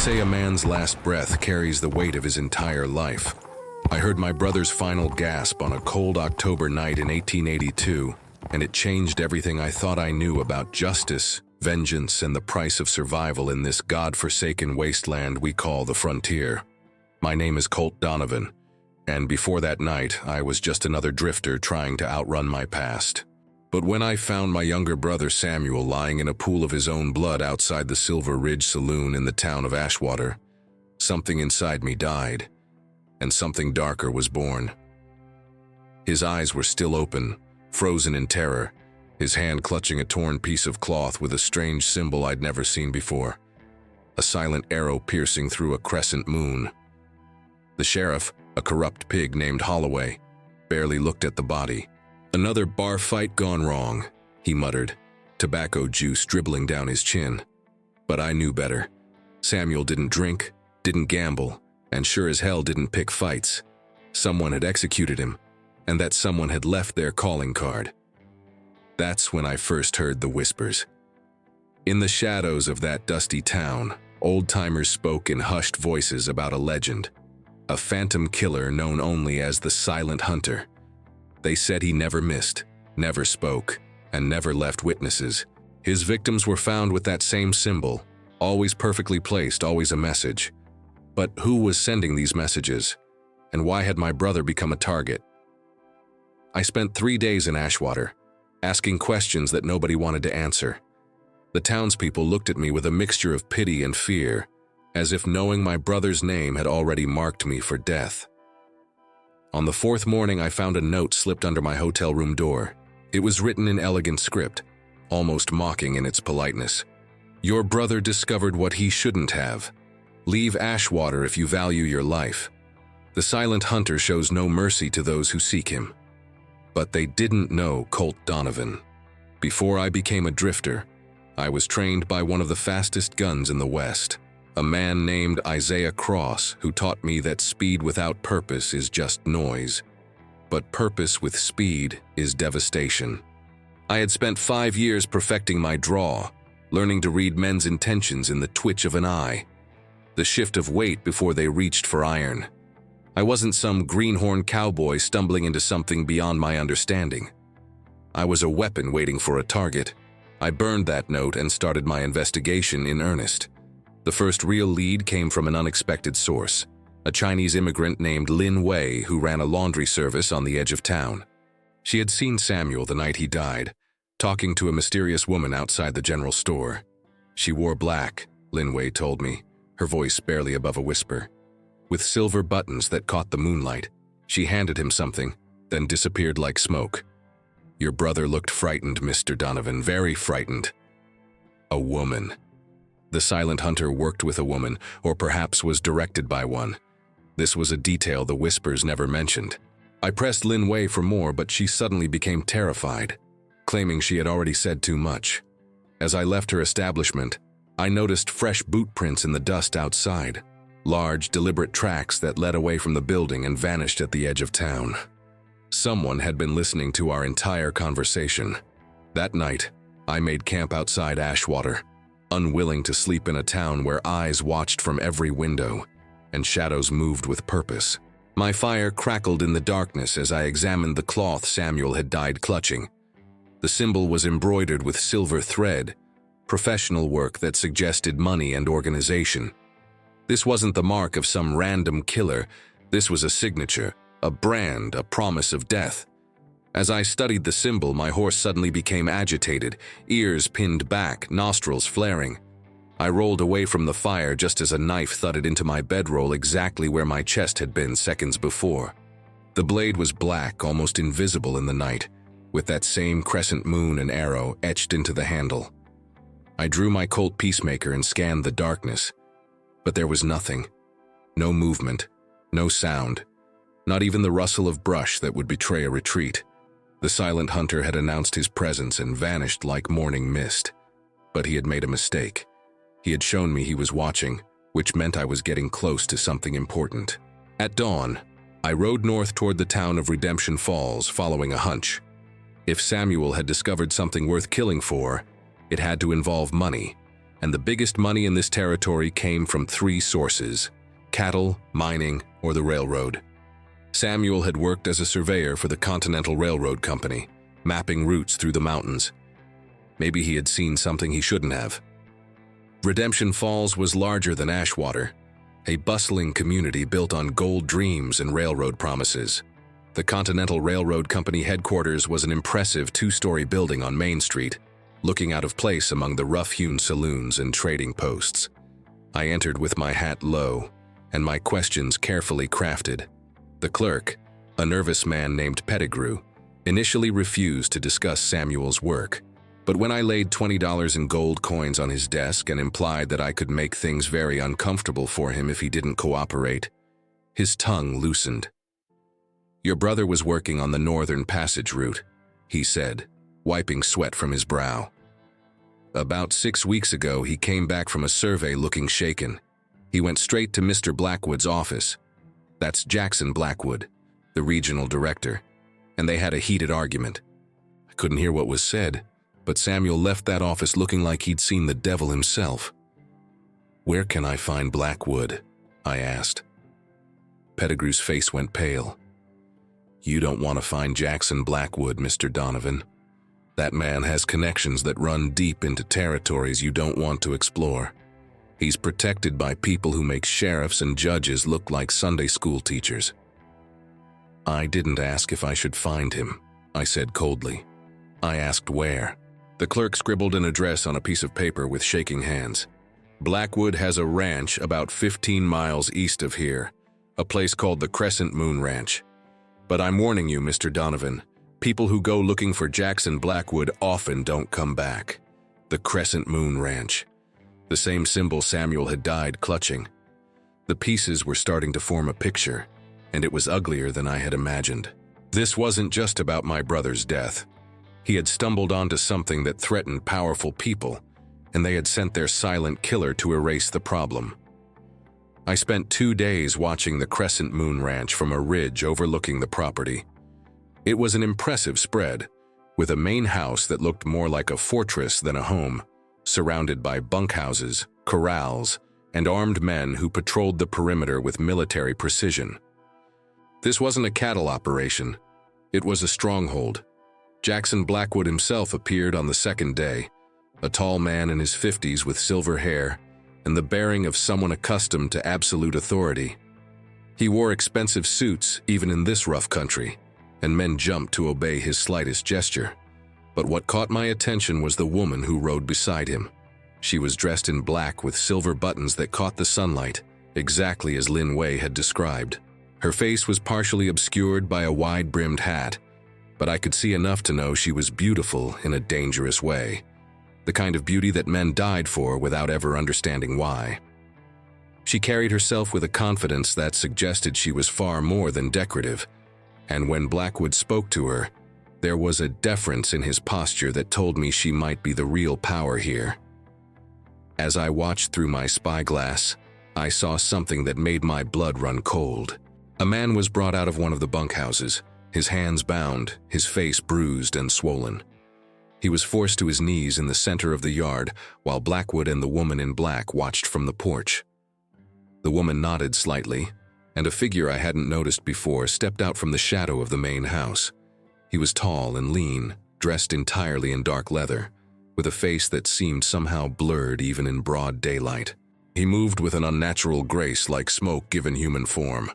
say a man's last breath carries the weight of his entire life. I heard my brother's final gasp on a cold October night in 1882, and it changed everything I thought I knew about justice, vengeance, and the price of survival in this God-forsaken wasteland we call the frontier. My name is Colt Donovan, and before that night, I was just another drifter trying to outrun my past. But when I found my younger brother Samuel lying in a pool of his own blood outside the Silver Ridge Saloon in the town of Ashwater, something inside me died, and something darker was born. His eyes were still open, frozen in terror, his hand clutching a torn piece of cloth with a strange symbol I'd never seen before, a silent arrow piercing through a crescent moon. The sheriff, a corrupt pig named Holloway, barely looked at the body. "Another bar fight gone wrong," he muttered, tobacco juice dribbling down his chin. But I knew better. Samuel didn't drink, didn't gamble, and sure as hell didn't pick fights. Someone had executed him, and that someone had left their calling card. That's when I first heard the whispers. In the shadows of that dusty town, old-timers spoke in hushed voices about a legend, a phantom killer known only as the Silent Hunter. They said he never missed, never spoke, and never left witnesses. His victims were found with that same symbol, always perfectly placed, always a message. But who was sending these messages? And why had my brother become a target? I spent 3 days in Ashwater, asking questions that nobody wanted to answer. The townspeople looked at me with a mixture of pity and fear, as if knowing my brother's name had already marked me for death. On the 4th morning, I found a note slipped under my hotel room door. It was written in elegant script, almost mocking in its politeness. "Your brother discovered what he shouldn't have. Leave Ashwater if you value your life. The Silent Hunter shows no mercy to those who seek him." But they didn't know Colt Donovan. Before I became a drifter, I was trained by one of the fastest guns in the West, a man named Isaiah Cross, who taught me that speed without purpose is just noise, but purpose with speed is devastation. I had spent 5 years perfecting my draw, learning to read men's intentions in the twitch of an eye, the shift of weight before they reached for iron. I wasn't some greenhorn cowboy stumbling into something beyond my understanding. I was a weapon waiting for a target. I burned that note and started my investigation in earnest. The first real lead came from an unexpected source, a Chinese immigrant named Lin Wei who ran a laundry service on the edge of town. She had seen Samuel the night he died, talking to a mysterious woman outside the general store. She wore black, Lin Wei told me, her voice barely above a whisper. With silver buttons that caught the moonlight, she handed him something, then disappeared like smoke. "Your brother looked frightened, Mr. Donovan, very frightened." A woman. The Silent Hunter worked with a woman, or perhaps was directed by one. This was a detail the whispers never mentioned. I pressed Lin Wei for more, but she suddenly became terrified, claiming she had already said too much. As I left her establishment, I noticed fresh boot prints in the dust outside, large, deliberate tracks that led away from the building and vanished at the edge of town. Someone had been listening to our entire conversation. That night, I made camp outside Ashwater, unwilling to sleep in a town where eyes watched from every window and shadows moved with purpose. My fire crackled in the darkness as I examined the cloth Samuel had died clutching. The symbol was embroidered with silver thread, professional work that suggested money and organization. This wasn't the mark of some random killer. This was a signature, a brand, a promise of death. As I studied the symbol, my horse suddenly became agitated, ears pinned back, nostrils flaring. I rolled away from the fire just as a knife thudded into my bedroll exactly where my chest had been seconds before. The blade was black, almost invisible in the night, with that same crescent moon and arrow etched into the handle. I drew my Colt Peacemaker and scanned the darkness, but there was nothing. No movement, no sound, not even the rustle of brush that would betray a retreat. The Silent Hunter had announced his presence and vanished like morning mist. But he had made a mistake. He had shown me he was watching, which meant I was getting close to something important. At dawn, I rode north toward the town of Redemption Falls, following a hunch. If Samuel had discovered something worth killing for, it had to involve money. and the biggest money in this territory came from three sources: cattle, mining, or the railroad. Samuel had worked as a surveyor for the Continental Railroad Company, mapping routes through the mountains. Maybe he had seen something he shouldn't have. Redemption Falls was larger than Ashwater, a bustling community built on gold dreams and railroad promises. The Continental Railroad Company headquarters was an impressive two-story building on Main Street, looking out of place among the rough-hewn saloons and trading posts. I entered with my hat low, and my questions carefully crafted. The clerk, a nervous man named Pettigrew, initially refused to discuss Samuel's work, but when I laid $20 in gold coins on his desk and implied that I could make things very uncomfortable for him if he didn't cooperate, his tongue loosened. "Your brother was working on the Northern Passage route," he said, wiping sweat from his brow. "About 6 weeks ago, he came back from a survey looking shaken. He went straight to Mr. Blackwood's office. That's Jackson Blackwood, the regional director, and they had a heated argument. I couldn't hear what was said, but Samuel left that office looking like he'd seen the devil himself." "Where can I find Blackwood?" I asked. Pettigrew's face went pale. "You don't want to find Jackson Blackwood, Mr. Donovan. That man has connections that run deep into territories you don't want to explore. He's protected by people who make sheriffs and judges look like Sunday school teachers." "I didn't ask if I should find him," I said coldly. "I asked where." The clerk scribbled an address on a piece of paper with shaking hands. "Blackwood has a ranch about 15 miles east of here, a place called the Crescent Moon Ranch. But I'm warning you, Mr. Donovan, people who go looking for Jackson Blackwood often don't come back. The Crescent Moon Ranch. The same symbol Samuel had died clutching. The pieces were starting to form a picture, and it was uglier than I had imagined. This wasn't just about my brother's death. He had stumbled onto something that threatened powerful people, and they had sent their silent killer to erase the problem. I spent 2 days watching the Crescent Moon Ranch from a ridge overlooking the property. It was an impressive spread, with a main house that looked more like a fortress than a home, surrounded by bunkhouses, corrals, and armed men who patrolled the perimeter with military precision. This wasn't a cattle operation. It was a stronghold. Jackson Blackwood himself appeared on the second day, a tall man in his 50s with silver hair and the bearing of someone accustomed to absolute authority. He wore expensive suits even in this rough country, and men jumped to obey his slightest gesture. But what caught my attention was the woman who rode beside him. She was dressed in black with silver buttons that caught the sunlight, exactly as Lin Wei had described. Her face was partially obscured by a wide-brimmed hat, but I could see enough to know she was beautiful in a dangerous way, the kind of beauty that men died for without ever understanding why. She carried herself with a confidence that suggested she was far more than decorative, and when Blackwood spoke to her, there was a deference in his posture that told me she might be the real power here. As I watched through my spyglass, I saw something that made my blood run cold. A man was brought out of one of the bunkhouses, his hands bound, his face bruised and swollen. He was forced to his knees in the center of the yard while Blackwood and the woman in black watched from the porch. The woman nodded slightly, and a figure I hadn't noticed before stepped out from the shadow of the main house. He was tall and lean, dressed entirely in dark leather, with a face that seemed somehow blurred even in broad daylight. He moved with an unnatural grace like smoke given human form.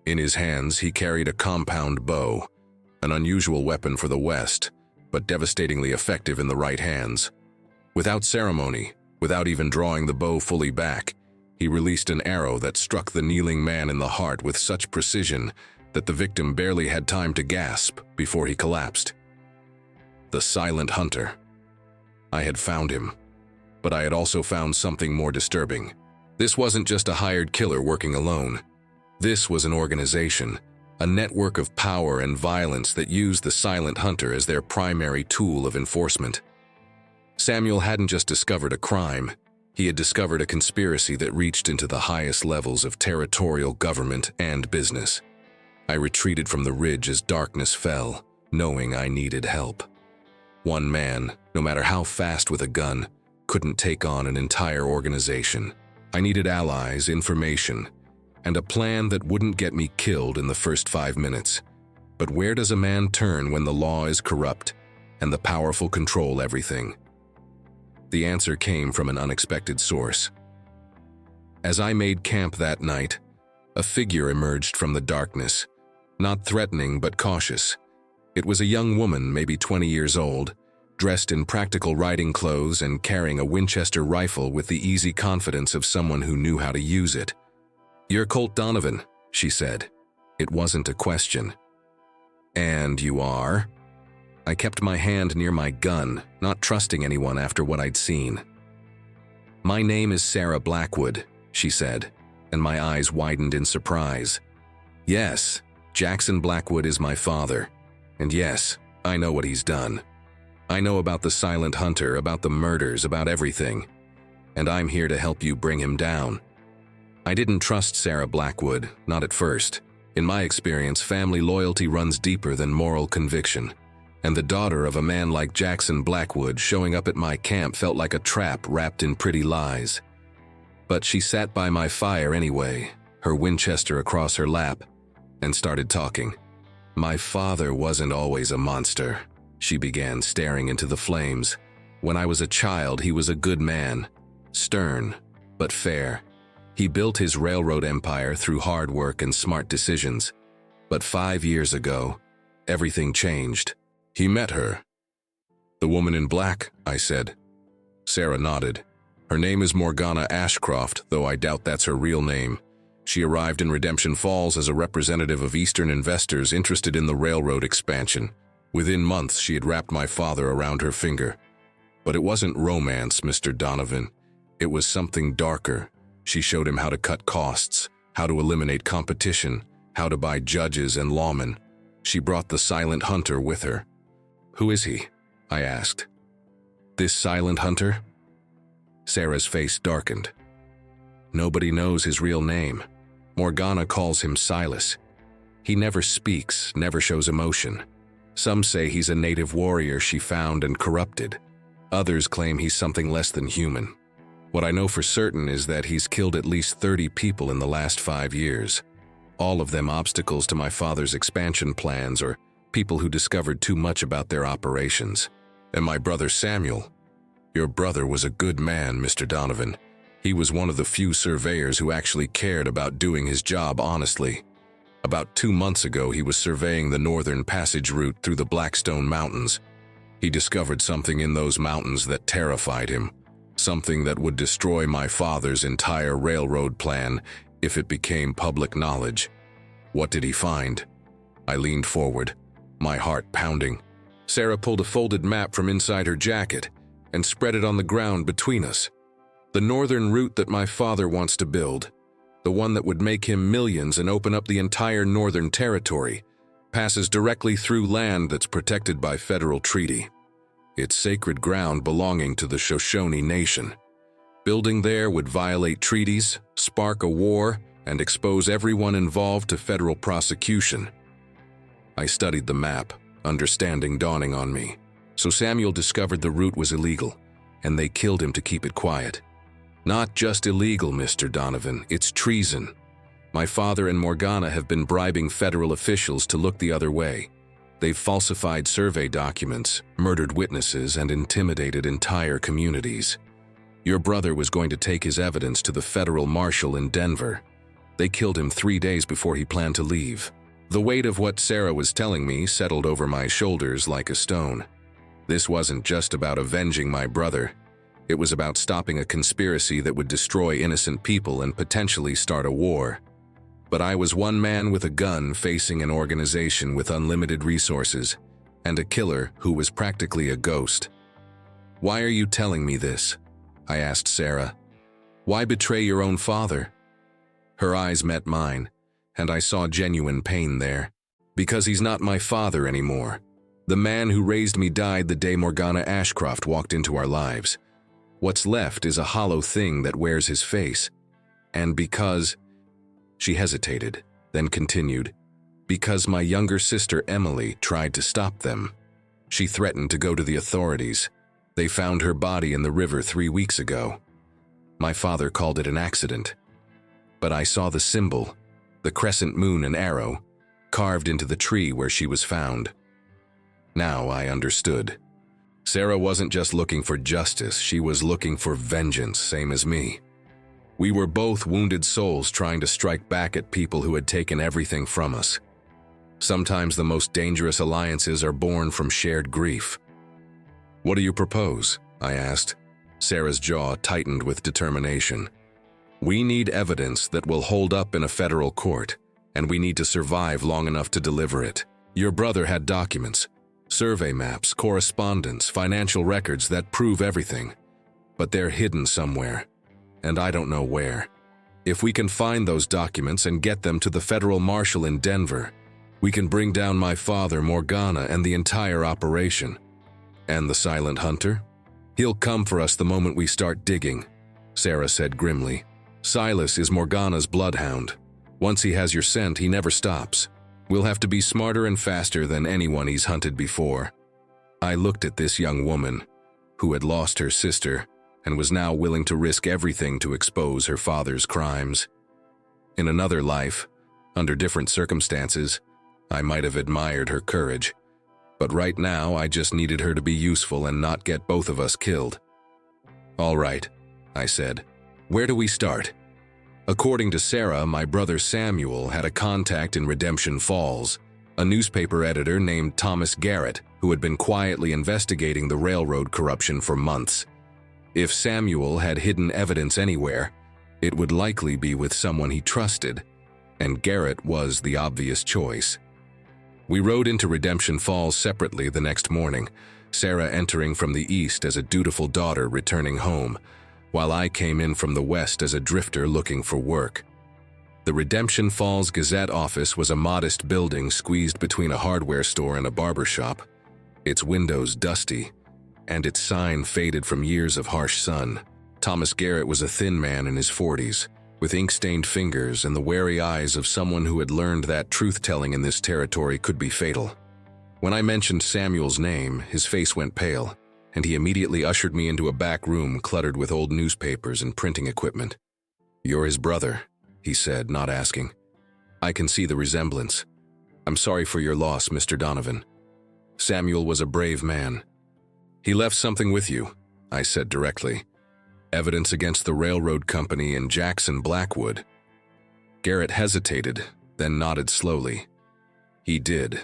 In his hands, he carried a compound bow, an unusual weapon for the West, but devastatingly effective in the right hands. Without ceremony, without even drawing the bow fully back, he released an arrow that struck the kneeling man in the heart with such precision that the victim barely had time to gasp before he collapsed. The Silent Hunter. I had found him, but I had also found something more disturbing. This wasn't just a hired killer working alone. This was an organization, a network of power and violence that used the Silent Hunter as their primary tool of enforcement. Samuel hadn't just discovered a crime, he had discovered a conspiracy that reached into the highest levels of territorial government and business. I retreated from the ridge as darkness fell, knowing I needed help. One man, no matter how fast with a gun, couldn't take on an entire organization. I needed allies, information, and a plan that wouldn't get me killed in the first 5 minutes. But where does a man turn when the law is corrupt and the powerful control everything? The answer came from an unexpected source. As I made camp that night, a figure emerged from the darkness, not threatening but cautious. It was a young woman, maybe 20 years old, dressed in practical riding clothes and carrying a Winchester rifle with the easy confidence of someone who knew how to use it. "You're Colt Donovan," she said. It wasn't a question. "And you are?" I kept my hand near my gun, not trusting anyone after what I'd seen. "My name is Sarah Blackwood," she said, and my eyes widened in surprise. "Yes, Jackson Blackwood is my father. And yes, I know what he's done. I know about the silent hunter, about the murders, about everything. And I'm here to help you bring him down." I didn't trust Sarah Blackwood, not at first. In my experience, family loyalty runs deeper than moral conviction. And the daughter of a man like Jackson Blackwood showing up at my camp felt like a trap wrapped in pretty lies. But she sat by my fire anyway, her Winchester across her lap, and started talking. "My father wasn't always a monster," she began, staring into the flames. "When I was a child, he was a good man, stern, but fair. He built his railroad empire through hard work and smart decisions. But 5 years ago, everything changed. He met her." "The woman in black," I said. Sarah nodded. "Her name is Morgana Ashcroft, though I doubt that's her real name. She arrived in Redemption Falls as a representative of Eastern investors interested in the railroad expansion. Within months, she had wrapped my father around her finger. But it wasn't romance, Mr. Donovan. It was something darker. She showed him how to cut costs, how to eliminate competition, how to buy judges and lawmen. She brought the silent hunter with her." "Who is he?" I asked. "This silent hunter?" Sarah's face darkened. "Nobody knows his real name. Morgana calls him Silas. He never speaks, never shows emotion. Some say he's a native warrior she found and corrupted. Others claim he's something less than human. What I know for certain is that he's killed at least 30 people in the last 5 years. All of them obstacles to my father's expansion plans or people who discovered too much about their operations. And my brother Samuel. Your brother was a good man, Mr. Donovan. He was one of the few surveyors who actually cared about doing his job honestly. About 2 months ago, he was surveying the northern passage route through the Blackstone Mountains. He discovered something in those mountains that terrified him, something that would destroy my father's entire railroad plan if it became public knowledge. What did he find? I leaned forward, my heart pounding. Sarah pulled a folded map from inside her jacket and spread it on the ground between us. The northern route that my father wants to build, the one that would make him millions and open up the entire northern territory, passes directly through land that's protected by federal treaty. It's sacred ground belonging to the Shoshone Nation. Building there would violate treaties, spark a war, and expose everyone involved to federal prosecution. I studied the map, understanding dawning on me. So Samuel discovered the route was illegal, and they killed him to keep it quiet. Not just illegal, Mr. Donovan, it's treason. My father and Morgana have been bribing federal officials to look the other way. They've falsified survey documents, murdered witnesses, and intimidated entire communities. Your brother was going to take his evidence to the federal marshal in Denver. They killed him 3 days before he planned to leave. The weight of what Sarah was telling me settled over my shoulders like a stone. This wasn't just about avenging my brother. It was about stopping a conspiracy that would destroy innocent people and potentially start a war. But I was one man with a gun facing an organization with unlimited resources, and a killer who was practically a ghost. "Why are you telling me this?" I asked Sarah. "Why betray your own father?" Her eyes met mine, and I saw genuine pain there. "Because he's not my father anymore. The man who raised me died the day Morgana Ashcroft walked into our lives. What's left is a hollow thing that wears his face. And because..." She hesitated, then continued, "Because my younger sister Emily tried to stop them. She threatened to go to the authorities. They found her body in the river 3 weeks ago. My father called it an accident. But I saw the symbol, the crescent moon and arrow, carved into the tree where she was found. Now I understood. Sarah wasn't just looking for justice, she was looking for vengeance, same as me. We were both wounded souls trying to strike back at people who had taken everything from us. Sometimes the most dangerous alliances are born from shared grief. "What do you propose?" I asked. Sarah's jaw tightened with determination. "We need evidence that will hold up in a federal court, and we need to survive long enough to deliver it. Your brother had documents, survey maps, correspondence, financial records that prove everything. But they're hidden somewhere, and I don't know where. If we can find those documents and get them to the federal marshal in Denver, we can bring down my father, Morgana, and the entire operation. And the silent hunter? He'll come for us the moment we start digging," Sarah said grimly. "Silas is Morgana's bloodhound. Once he has your scent, he never stops. We'll have to be smarter and faster than anyone he's hunted before." I looked at this young woman, who had lost her sister and was now willing to risk everything to expose her father's crimes. In another life, under different circumstances, I might have admired her courage. But right now, I just needed her to be useful and not get both of us killed. "All right," I said. "Where do we start?" According to Sarah, my brother Samuel had a contact in Redemption Falls, a newspaper editor named Thomas Garrett, who had been quietly investigating the railroad corruption for months. If Samuel had hidden evidence anywhere, it would likely be with someone he trusted, and Garrett was the obvious choice. We rode into Redemption Falls separately the next morning, Sarah entering from the east as a dutiful daughter returning home, while I came in from the west as a drifter looking for work. The Redemption Falls Gazette office was a modest building squeezed between a hardware store and a barber shop, its windows dusty, and its sign faded from years of harsh sun. Thomas Garrett was a thin man in his 40s, with ink-stained fingers and the wary eyes of someone who had learned that truth-telling in this territory could be fatal. When I mentioned Samuel's name, his face went pale, and he immediately ushered me into a back room cluttered with old newspapers and printing equipment. "You're his brother," he said, not asking. "I can see the resemblance. I'm sorry for your loss, Mr. Donovan. Samuel was a brave man. He left something with you," I said directly. "Evidence against the railroad company in Jackson Blackwood." Garrett hesitated, then nodded slowly. "He did,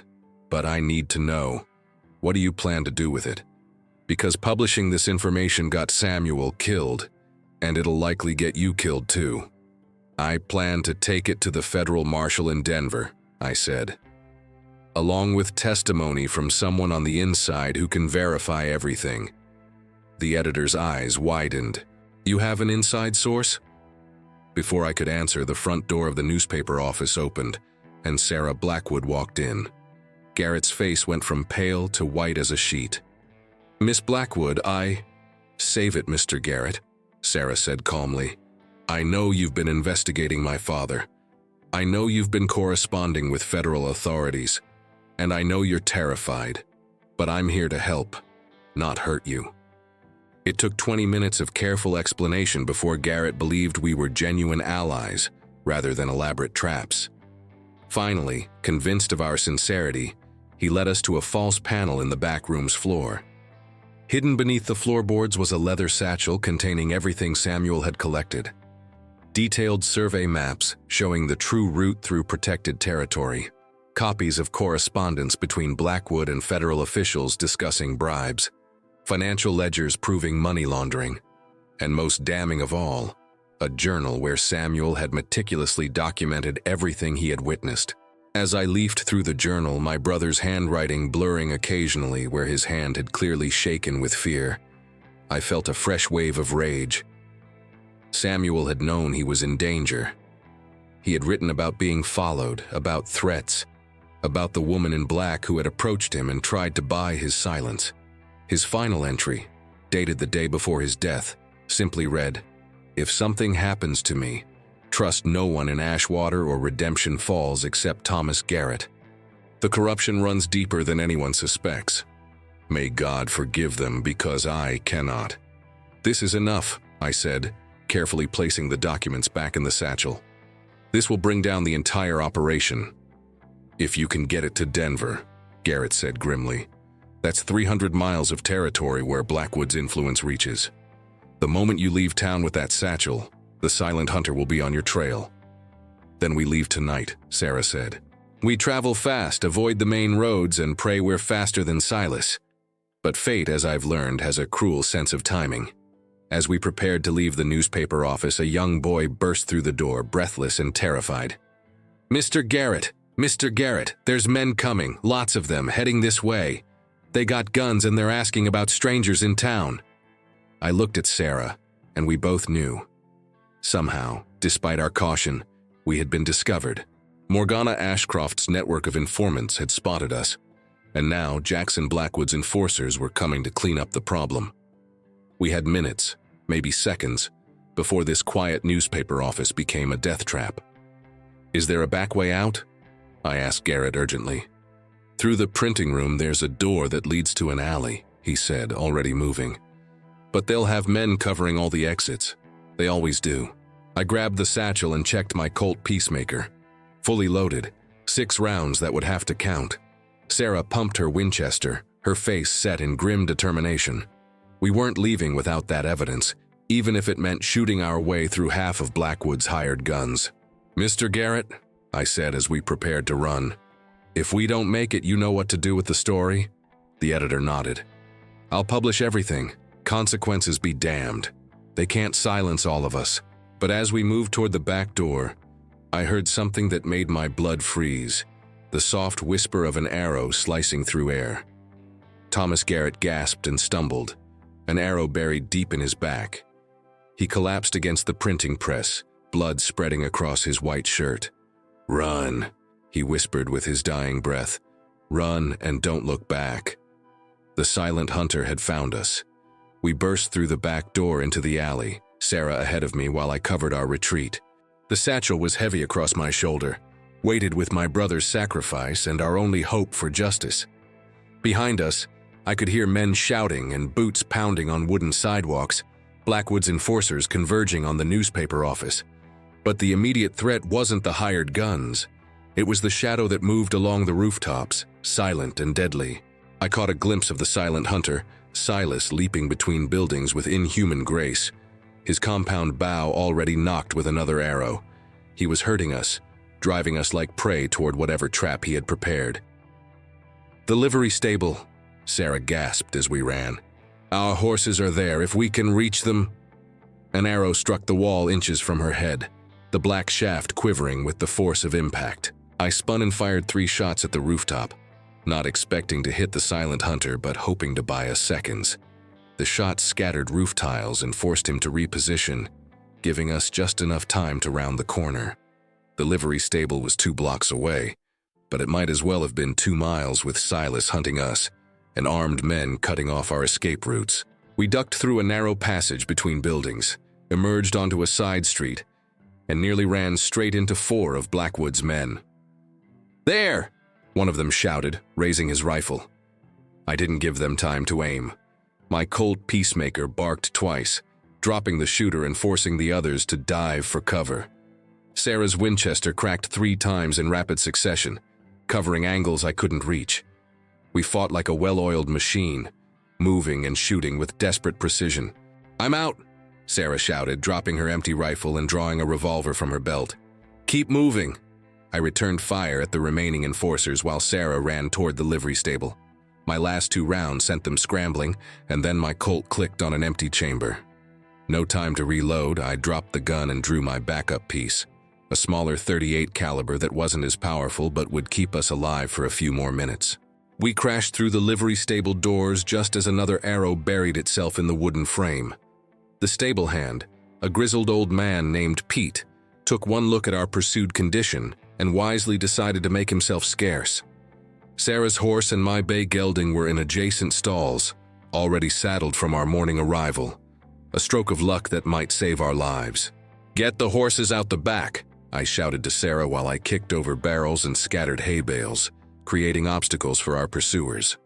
but I need to know. What do you plan to do with it? Because publishing this information got Samuel killed, and it'll likely get you killed too." "I plan to take it to the federal marshal in Denver," I said, "along with testimony from someone on the inside who can verify everything." The editor's eyes widened. "You have an inside source?" Before I could answer, the front door of the newspaper office opened, and Sarah Blackwood walked in. Garrett's face went from pale to white as a sheet. "Miss Blackwood, Save it, Mr. Garrett," Sarah said calmly. "I know you've been investigating my father. I know you've been corresponding with federal authorities, and I know you're terrified, but I'm here to help, not hurt you." It took 20 minutes of careful explanation before Garrett believed we were genuine allies rather than elaborate traps. Finally, convinced of our sincerity, he led us to a false panel in the back room's floor. Hidden beneath the floorboards was a leather satchel containing everything Samuel had collected. Detailed survey maps showing the true route through protected territory, copies of correspondence between Blackwood and federal officials discussing bribes, financial ledgers proving money laundering, and most damning of all, a journal where Samuel had meticulously documented everything he had witnessed. As I leafed through the journal, my brother's handwriting blurring occasionally where his hand had clearly shaken with fear, I felt a fresh wave of rage. Samuel had known he was in danger. He had written about being followed, about threats, about the woman in black who had approached him and tried to buy his silence. His final entry, dated the day before his death, simply read, "If something happens to me, trust no one in Ashwater or Redemption Falls except Thomas Garrett. The corruption runs deeper than anyone suspects." May God forgive them because I cannot. This is enough, I said, carefully placing the documents back in the satchel. This will bring down the entire operation. If you can get it to Denver, Garrett said grimly. That's 300 miles of territory where Blackwood's influence reaches. The moment you leave town with that satchel, the Silent Hunter will be on your trail. Then we leave tonight, Sarah said. We travel fast, avoid the main roads, and pray we're faster than Silas. But fate, as I've learned, has a cruel sense of timing. As we prepared to leave the newspaper office, a young boy burst through the door, breathless and terrified. Mr. Garrett, there's men coming, lots of them, heading this way. They got guns and they're asking about strangers in town. I looked at Sarah, and we both knew. Somehow, despite our caution, we had been discovered. Morgana Ashcroft's network of informants had spotted us, and now Jackson Blackwood's enforcers were coming to clean up the problem. We had minutes, maybe seconds, before this quiet newspaper office became a death trap. Is there a back way out? I asked Garrett urgently. Through the printing room there's a door that leads to an alley, he said, already moving. But they'll have men covering all the exits. They always do. I grabbed the satchel and checked my Colt Peacemaker. Fully loaded, 6 rounds that would have to count. Sarah pumped her Winchester, her face set in grim determination. We weren't leaving without that evidence, even if it meant shooting our way through half of Blackwood's hired guns. Mr. Garrett, I said as we prepared to run, if we don't make it, you know what to do with the story? The editor nodded. I'll publish everything. Consequences be damned. They can't silence all of us. But as we moved toward the back door, I heard something that made my blood freeze, the soft whisper of an arrow slicing through air. Thomas Garrett gasped and stumbled, an arrow buried deep in his back. He collapsed against the printing press, blood spreading across his white shirt. Run, he whispered with his dying breath. Run and don't look back. The Silent Hunter had found us. We burst through the back door into the alley, Sarah ahead of me while I covered our retreat. The satchel was heavy across my shoulder, weighted with my brother's sacrifice and our only hope for justice. Behind us, I could hear men shouting and boots pounding on wooden sidewalks, Blackwood's enforcers converging on the newspaper office. But the immediate threat wasn't the hired guns. It was the shadow that moved along the rooftops, silent and deadly. I caught a glimpse of the Silent Hunter, Silas leaping between buildings with inhuman grace, his compound bow already knocked with another arrow. He was hurting us, driving us like prey toward whatever trap he had prepared. The livery stable, Sarah gasped as we ran. Our horses are there, if we can reach them. An arrow struck the wall inches from her head, the black shaft quivering with the force of impact. I spun and fired 3 shots at the rooftop, not expecting to hit the Silent Hunter but hoping to buy us seconds. The shots scattered roof tiles and forced him to reposition, giving us just enough time to round the corner. The livery stable was 2 blocks away, but it might as well have been 2 miles with Silas hunting us and armed men cutting off our escape routes. We ducked through a narrow passage between buildings, emerged onto a side street, and nearly ran straight into 4 of Blackwood's men. There! One of them shouted, raising his rifle. I didn't give them time to aim. My Colt Peacemaker barked twice, dropping the shooter and forcing the others to dive for cover. Sarah's Winchester cracked 3 times in rapid succession, covering angles I couldn't reach. We fought like a well-oiled machine, moving and shooting with desperate precision. I'm out, Sarah shouted, dropping her empty rifle and drawing a revolver from her belt. Keep moving. I returned fire at the remaining enforcers while Sarah ran toward the livery stable. My last 2 rounds sent them scrambling, and then my Colt clicked on an empty chamber. No time to reload, I dropped the gun and drew my backup piece, a smaller .38 caliber that wasn't as powerful but would keep us alive for a few more minutes. We crashed through the livery stable doors just as another arrow buried itself in the wooden frame. The stable hand, a grizzled old man named Pete, took one look at our pursued condition and wisely decided to make himself scarce. Sarah's horse and my bay gelding were in adjacent stalls, already saddled from our morning arrival, a stroke of luck that might save our lives. Get the horses out the back, I shouted to Sarah while I kicked over barrels and scattered hay bales, creating obstacles for our pursuers.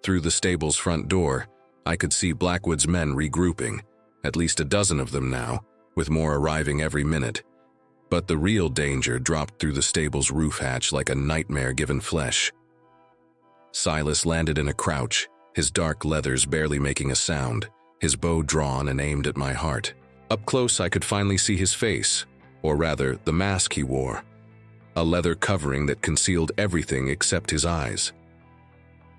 Through the stable's front door, I could see Blackwood's men regrouping, at least a dozen of them now, with more arriving every minute. But the real danger dropped through the stable's roof hatch like a nightmare given flesh. Silas landed in a crouch, his dark leathers barely making a sound, his bow drawn and aimed at my heart. Up close, I could finally see his face, or rather, the mask he wore, a leather covering that concealed everything except his eyes.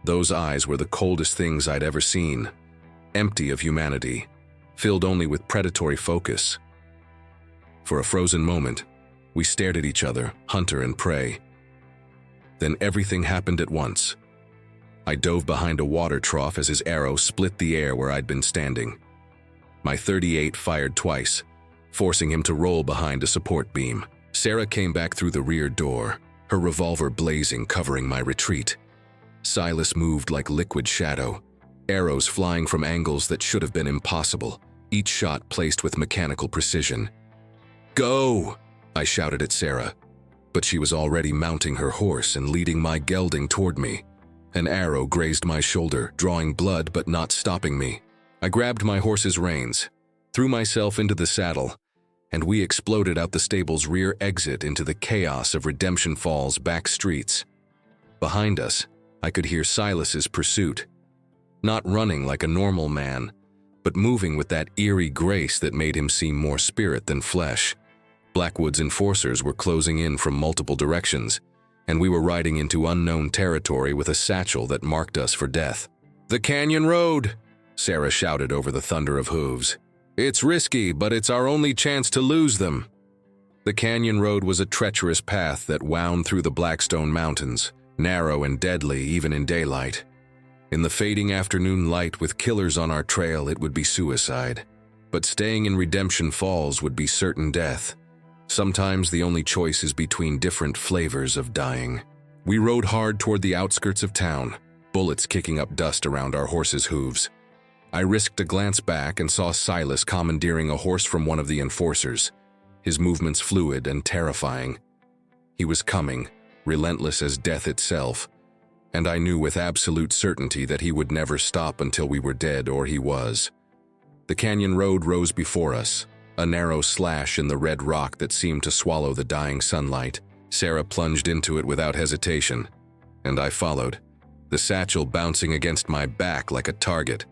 Those eyes were the coldest things I'd ever seen, empty of humanity, filled only with predatory focus. For a frozen moment, we stared at each other, hunter and prey. Then everything happened at once. I dove behind a water trough as his arrow split the air where I'd been standing. My .38 fired twice, forcing him to roll behind a support beam. Sarah came back through the rear door, her revolver blazing, covering my retreat. Silas moved like liquid shadow, arrows flying from angles that should have been impossible, each shot placed with mechanical precision. "Go!" I shouted at Sarah, but she was already mounting her horse and leading my gelding toward me. An arrow grazed my shoulder, drawing blood but not stopping me. I grabbed my horse's reins, threw myself into the saddle, and we exploded out the stable's rear exit into the chaos of Redemption Falls' back streets. Behind us, I could hear Silas's pursuit, not running like a normal man, but moving with that eerie grace that made him seem more spirit than flesh. Blackwood's enforcers were closing in from multiple directions, and we were riding into unknown territory with a satchel that marked us for death. "The canyon road!" Sarah shouted over the thunder of hooves. "It's risky, but it's our only chance to lose them." The canyon road was a treacherous path that wound through the Blackstone Mountains, narrow and deadly even in daylight. In the fading afternoon light with killers on our trail, it would be suicide. But staying in Redemption Falls would be certain death. Sometimes the only choice is between different flavors of dying. We rode hard toward the outskirts of town, bullets kicking up dust around our horses' hooves. I risked a glance back and saw Silas commandeering a horse from one of the enforcers, his movements fluid and terrifying. He was coming, relentless as death itself, and I knew with absolute certainty that he would never stop until we were dead or he was. The canyon road rose before us, a narrow slash in the red rock that seemed to swallow the dying sunlight. Sarah plunged into it without hesitation, and I followed, the satchel bouncing against my back like a target.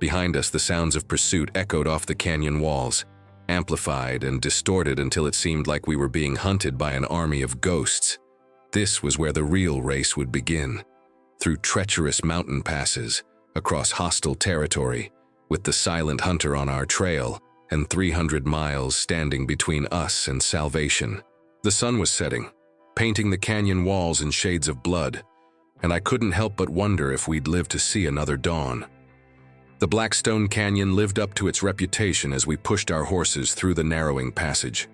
Behind us, the sounds of pursuit echoed off the canyon walls, amplified and distorted until it seemed like we were being hunted by an army of ghosts. This was where the real race would begin, through treacherous mountain passes, across hostile territory, with the silent hunter on our trail, and 300 miles standing between us and salvation. The sun was setting, painting the canyon walls in shades of blood, and I couldn't help but wonder if we'd live to see another dawn. The Blackstone Canyon lived up to its reputation as we pushed our horses through the narrowing passage.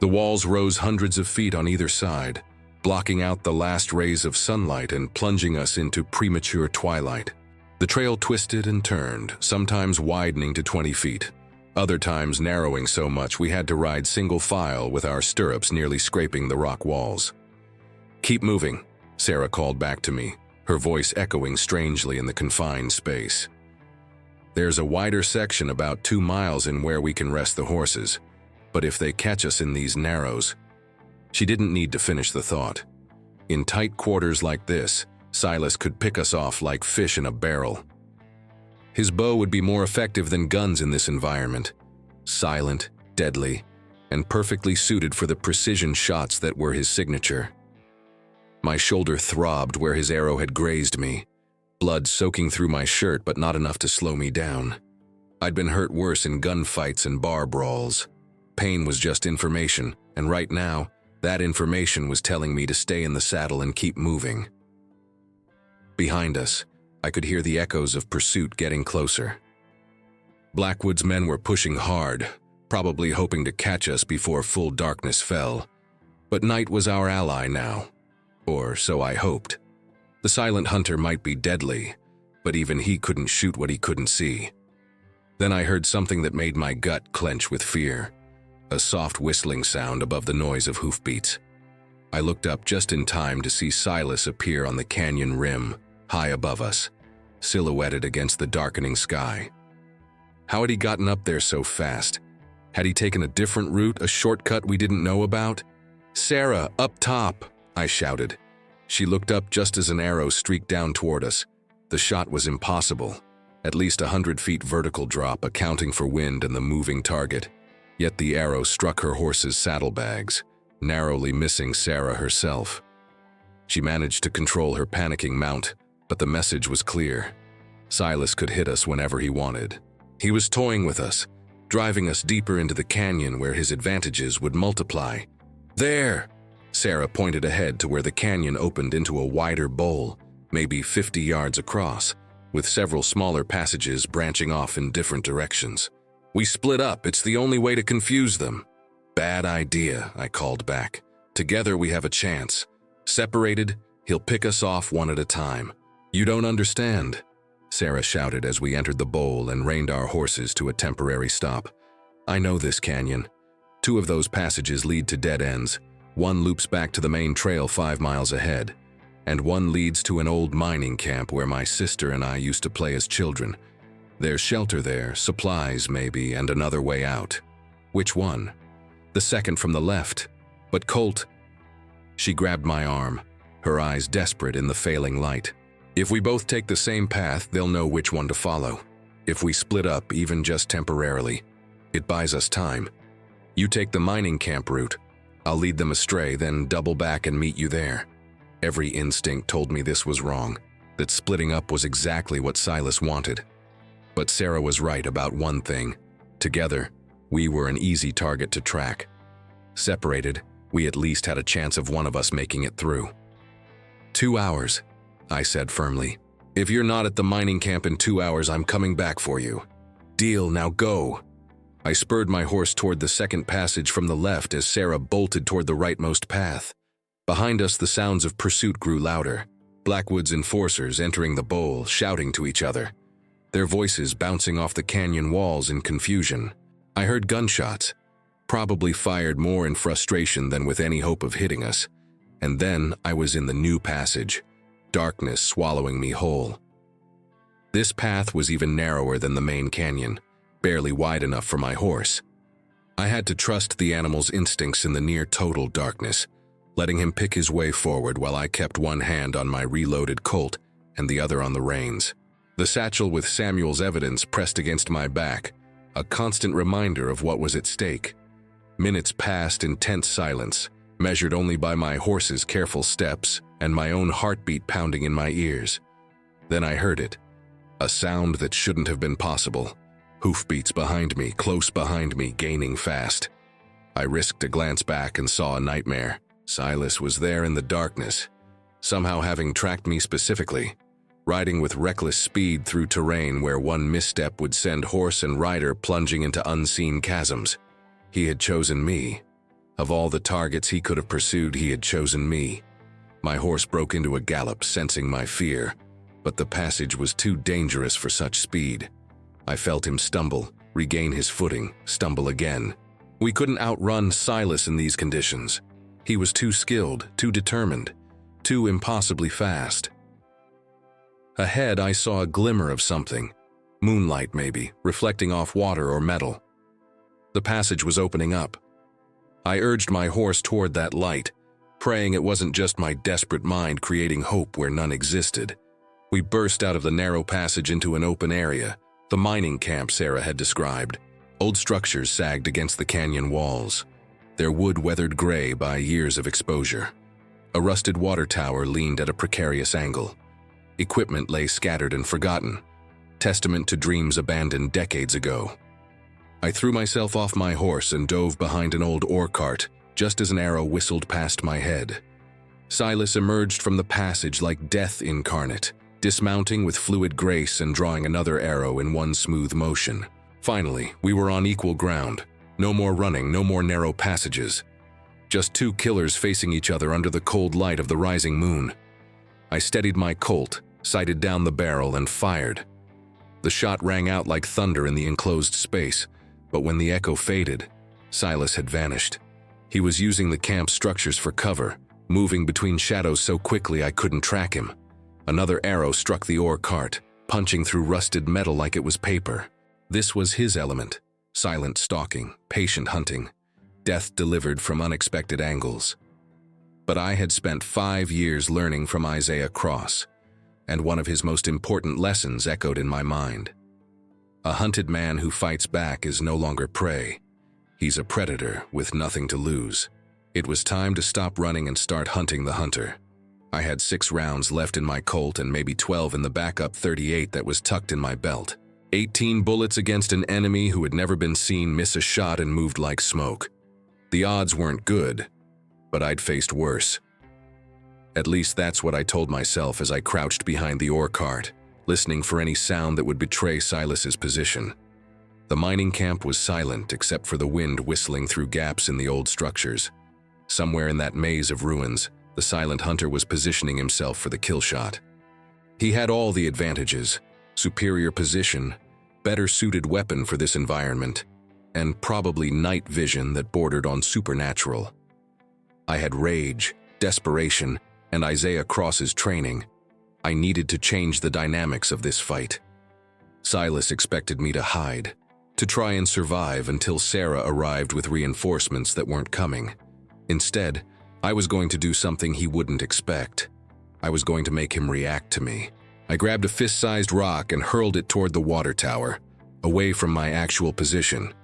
The walls rose hundreds of feet on either side, blocking out the last rays of sunlight and plunging us into premature twilight. The trail twisted and turned, sometimes widening to 20 feet. Other times narrowing so much we had to ride single file with our stirrups nearly scraping the rock walls. "Keep moving," Sarah called back to me, her voice echoing strangely in the confined space. "There's a wider section about 2 miles in where we can rest the horses, but if they catch us in these narrows..." She didn't need to finish the thought. In tight quarters like this, Silas could pick us off like fish in a barrel. His bow would be more effective than guns in this environment, silent, deadly, and perfectly suited for the precision shots that were his signature. My shoulder throbbed where his arrow had grazed me, blood soaking through my shirt but not enough to slow me down. I'd been hurt worse in gunfights and bar brawls. Pain was just information, and right now, that information was telling me to stay in the saddle and keep moving. Behind us, I could hear the echoes of pursuit getting closer. Blackwood's men were pushing hard, probably hoping to catch us before full darkness fell. But night was our ally now, or so I hoped. The silent hunter might be deadly, but even he couldn't shoot what he couldn't see. Then I heard something that made my gut clench with fear, a soft whistling sound above the noise of hoofbeats. I looked up just in time to see Silas appear on the canyon rim, high above us, silhouetted against the darkening sky. How had he gotten up there so fast? Had he taken a different route, a shortcut we didn't know about? "Sarah, up top!" I shouted. She looked up just as an arrow streaked down toward us. The shot was impossible. At least 100 feet vertical drop, accounting for wind and the moving target. Yet the arrow struck her horse's saddlebags, narrowly missing Sarah herself. She managed to control her panicking mount, but the message was clear. Silas could hit us whenever he wanted. He was toying with us, driving us deeper into the canyon where his advantages would multiply. "There!" Sarah pointed ahead to where the canyon opened into a wider bowl, maybe 50 yards across, with several smaller passages branching off in different directions. "We split up. It's the only way to confuse them." "Bad idea," I called back. "Together we have a chance. Separated, he'll pick us off one at a time." "You don't understand," Sarah shouted as we entered the bowl and reined our horses to a temporary stop. "I know this canyon. 2 of those passages lead to dead ends. One loops back to the main trail 5 miles ahead, and one leads to an old mining camp where my sister and I used to play as children. There's shelter there, supplies maybe, and another way out." "Which one?" "The second from the left. But Colt—" She grabbed my arm, her eyes desperate in the failing light. "If we both take the same path, they'll know which one to follow. If we split up, even just temporarily, it buys us time. You take the mining camp route. I'll lead them astray, then double back and meet you there." Every instinct told me this was wrong, that splitting up was exactly what Silas wanted. But Sarah was right about one thing. Together, we were an easy target to track. Separated, we at least had a chance of one of us making it through. 2 hours, I said firmly. "If you're not at the mining camp in 2 hours, I'm coming back for you." "Deal, now go." I spurred my horse toward the second passage from the left as Sarah bolted toward the rightmost path. Behind us, the sounds of pursuit grew louder. Blackwood's enforcers entering the bowl, shouting to each other, their voices bouncing off the canyon walls in confusion. I heard gunshots, probably fired more in frustration than with any hope of hitting us. And then I was in the new passage, darkness swallowing me whole. This path was even narrower than the main canyon, barely wide enough for my horse. I had to trust the animal's instincts in the near-total darkness, letting him pick his way forward while I kept one hand on my reloaded Colt and the other on the reins. The satchel with Samuel's evidence pressed against my back, a constant reminder of what was at stake. Minutes passed in tense silence, measured only by my horse's careful steps and my own heartbeat pounding in my ears. Then I heard it, a sound that shouldn't have been possible. Hoofbeats behind me, close behind me, gaining fast. I risked a glance back and saw a nightmare. Silas was there in the darkness, somehow having tracked me specifically, riding with reckless speed through terrain where one misstep would send horse and rider plunging into unseen chasms. He had chosen me. Of all the targets he could have pursued, he had chosen me. My horse broke into a gallop, sensing my fear, but the passage was too dangerous for such speed. I felt him stumble, regain his footing, stumble again. We couldn't outrun Silas in these conditions. He was too skilled, too determined, too impossibly fast. Ahead, I saw a glimmer of something. Moonlight, maybe, reflecting off water or metal. The passage was opening up. I urged my horse toward that light, praying it wasn't just my desperate mind creating hope where none existed. We burst out of the narrow passage into an open area, the mining camp Sarah had described. Old structures sagged against the canyon walls, their wood weathered gray by years of exposure. A rusted water tower leaned at a precarious angle. Equipment lay scattered and forgotten, testament to dreams abandoned decades ago. I threw myself off my horse and dove behind an old ore cart just as an arrow whistled past my head. Silas emerged from the passage like death incarnate, dismounting with fluid grace and drawing another arrow in one smooth motion. Finally, we were on equal ground. No more running, no more narrow passages. Just 2 killers facing each other under the cold light of the rising moon. I steadied my Colt, sighted down the barrel, and fired. The shot rang out like thunder in the enclosed space, but when the echo faded, Silas had vanished. He was using the camp structures for cover, moving between shadows so quickly I couldn't track him. Another arrow struck the ore cart, punching through rusted metal like it was paper. This was his element: silent stalking, patient hunting, death delivered from unexpected angles. But I had spent 5 years learning from Isaiah Cross, and one of his most important lessons echoed in my mind. A hunted man who fights back is no longer prey. He's a predator with nothing to lose. It was time to stop running and start hunting the hunter. I had 6 rounds left in my Colt and maybe 12 in the backup .38 that was tucked in my belt. 18 bullets against an enemy who had never been seen miss a shot and moved like smoke. The odds weren't good, but I'd faced worse. At least that's what I told myself as I crouched behind the ore cart, listening for any sound that would betray Silas's position. The mining camp was silent except for the wind whistling through gaps in the old structures. Somewhere in that maze of ruins, the silent hunter was positioning himself for the kill shot. He had all the advantages: superior position, better suited weapon for this environment, and probably night vision that bordered on supernatural. I had rage, desperation, and Isaiah Cross's training. I needed to change the dynamics of this fight. Silas expected me to hide, to try and survive until Sarah arrived with reinforcements that weren't coming. Instead, I was going to do something he wouldn't expect. I was going to make him react to me. I grabbed a fist-sized rock and hurled it toward the water tower, away from my actual position.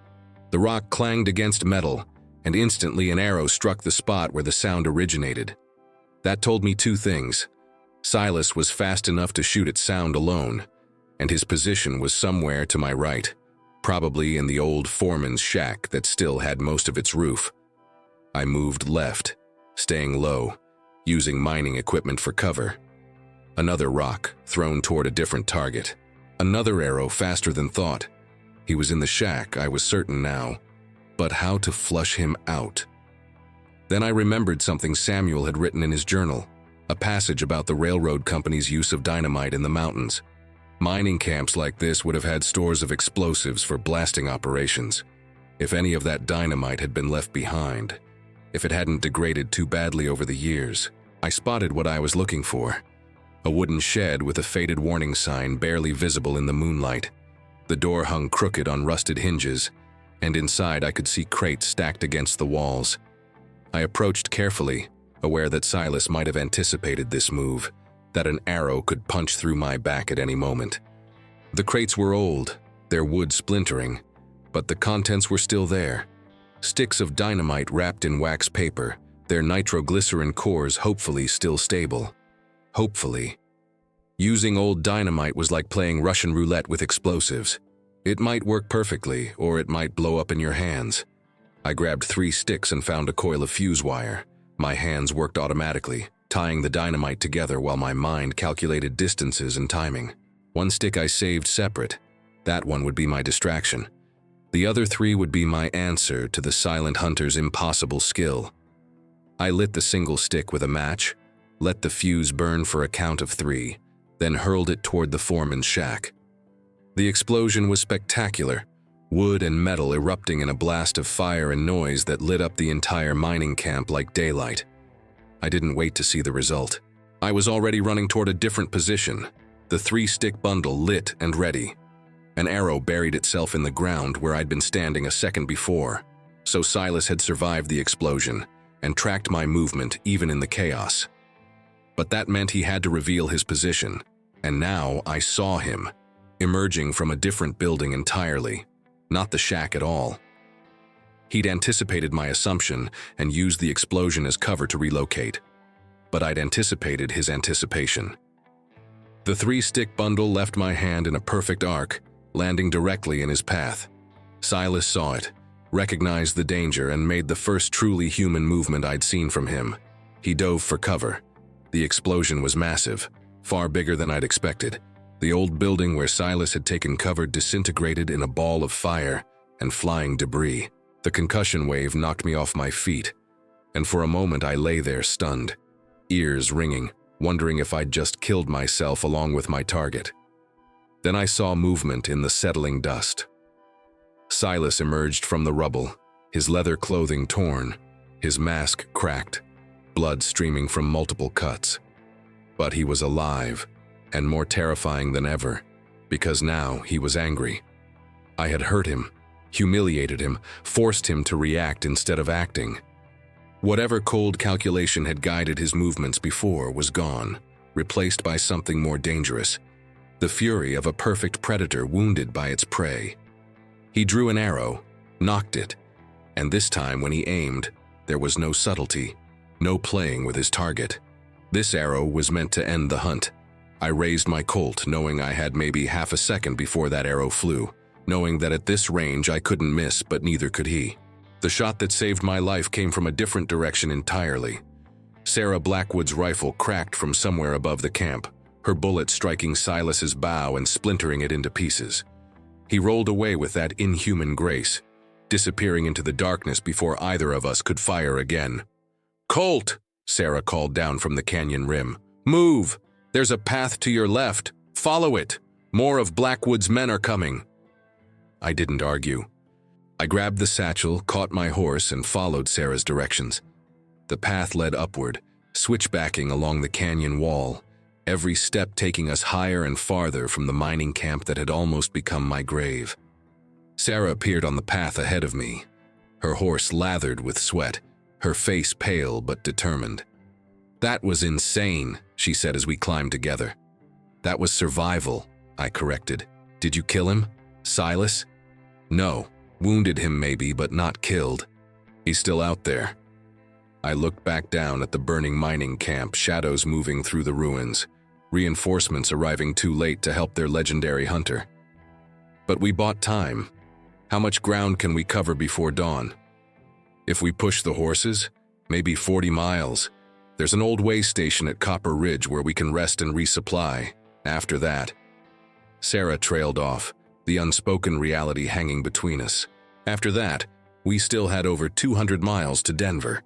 The rock clanged against metal, and instantly an arrow struck the spot where the sound originated. That told me 2 things. Silas was fast enough to shoot at sound alone, and his position was somewhere to my right, probably in the old foreman's shack that still had most of its roof. I moved left, staying low, using mining equipment for cover. Another rock, thrown toward a different target. Another arrow faster than thought. He was in the shack, I was certain now. But how to flush him out? Then I remembered something Samuel had written in his journal, a passage about the railroad company's use of dynamite in the mountains. Mining camps like this would have had stores of explosives for blasting operations. If any of that dynamite had been left behind, if it hadn't degraded too badly over the years, I spotted what I was looking for. A wooden shed with a faded warning sign barely visible in the moonlight. The door hung crooked on rusted hinges, and inside I could see crates stacked against the walls. I approached carefully, aware that Silas might have anticipated this move, that an arrow could punch through my back at any moment. The crates were old, their wood splintering, but the contents were still there. Sticks of dynamite wrapped in wax paper, their nitroglycerin cores hopefully still stable. Hopefully. Using old dynamite was like playing Russian roulette with explosives. It might work perfectly, or it might blow up in your hands. I grabbed 3 sticks and found a coil of fuse wire. My hands worked automatically, tying the dynamite together while my mind calculated distances and timing. 1 stick I saved separate. That one would be my distraction. The other 3 would be my answer to the silent hunter's impossible skill. I lit the single stick with a match, let the fuse burn for a count of 3, then hurled it toward the foreman's shack. The explosion was spectacular, wood and metal erupting in a blast of fire and noise that lit up the entire mining camp like daylight. I didn't wait to see the result. I was already running toward a different position, the 3-stick bundle lit and ready. An arrow buried itself in the ground where I'd been standing a second before, so Silas had survived the explosion and tracked my movement even in the chaos. But that meant he had to reveal his position, and now I saw him, emerging from a different building entirely, not the shack at all. He'd anticipated my assumption and used the explosion as cover to relocate, but I'd anticipated his anticipation. The 3-stick bundle left my hand in a perfect arc, landing directly in his path. Silas saw it, recognized the danger, and made the first truly human movement I'd seen from him. He dove for cover. The explosion was massive, far bigger than I'd expected. The old building where Silas had taken cover disintegrated in a ball of fire and flying debris. The concussion wave knocked me off my feet, and for a moment I lay there stunned, ears ringing, wondering if I'd just killed myself along with my target. Then I saw movement in the settling dust. Silas emerged from the rubble, his leather clothing torn, his mask cracked, blood streaming from multiple cuts. But he was alive, and more terrifying than ever. because now he was angry. I had hurt him, humiliated him, forced him to react instead of acting. Whatever cold calculation had guided his movements before was gone, replaced by something more dangerous, the fury of a perfect predator wounded by its prey. He drew an arrow, nocked it, and this time when he aimed, there was no subtlety, no playing with his target. This arrow was meant to end the hunt. I raised my Colt, knowing I had maybe half a second before that arrow flew, knowing that at this range I couldn't miss, but neither could he. The shot that saved my life came from a different direction entirely. Sarah Blackwood's rifle cracked from somewhere above the camp, her bullet striking Silas's bow and splintering it into pieces. He rolled away with that inhuman grace, disappearing into the darkness before either of us could fire again. "Colt!" Sarah called down from the canyon rim. "Move! There's a path to your left. Follow it. More of Blackwood's men are coming." I didn't argue. I grabbed the satchel, caught my horse, and followed Sarah's directions. The path led upward, switchbacking along the canyon wall, every step taking us higher and farther from the mining camp that had almost become my grave. Sarah appeared on the path ahead of me, her horse lathered with sweat, her face pale but determined. "That was insane," she said as we climbed together. "That was survival," I corrected. "Did you kill him? Silas?" "No. Wounded him maybe, but not killed. He's still out there." I looked back down at the burning mining camp, shadows moving through the ruins, reinforcements arriving too late to help their legendary hunter. But we bought time. How much ground can we cover before dawn? If we push the horses, maybe 40 miles. There's an old way station at Copper Ridge where we can rest and resupply. After that. Sarah trailed off, the unspoken reality hanging between us. After that, we still had over 200 miles to Denver,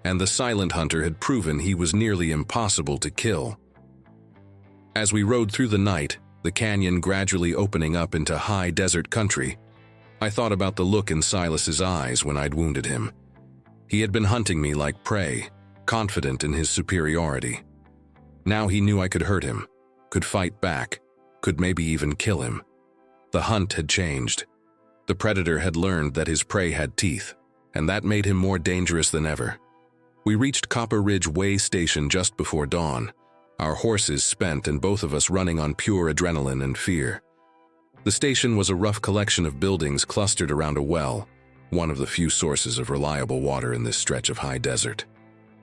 and the silent hunter had proven he was nearly impossible to kill. As we rode through the night, the canyon gradually opening up into high desert country, I thought about the look in Silas's eyes when I'd wounded him. He had been hunting me like prey, confident in his superiority. Now he knew I could hurt him, could fight back, could maybe even kill him. The hunt had changed. The predator had learned that his prey had teeth, and that made him more dangerous than ever. We reached Copper Ridge Way Station just before dawn, our horses spent and both of us running on pure adrenaline and fear. The station was a rough collection of buildings clustered around a well, one of the few sources of reliable water in this stretch of high desert.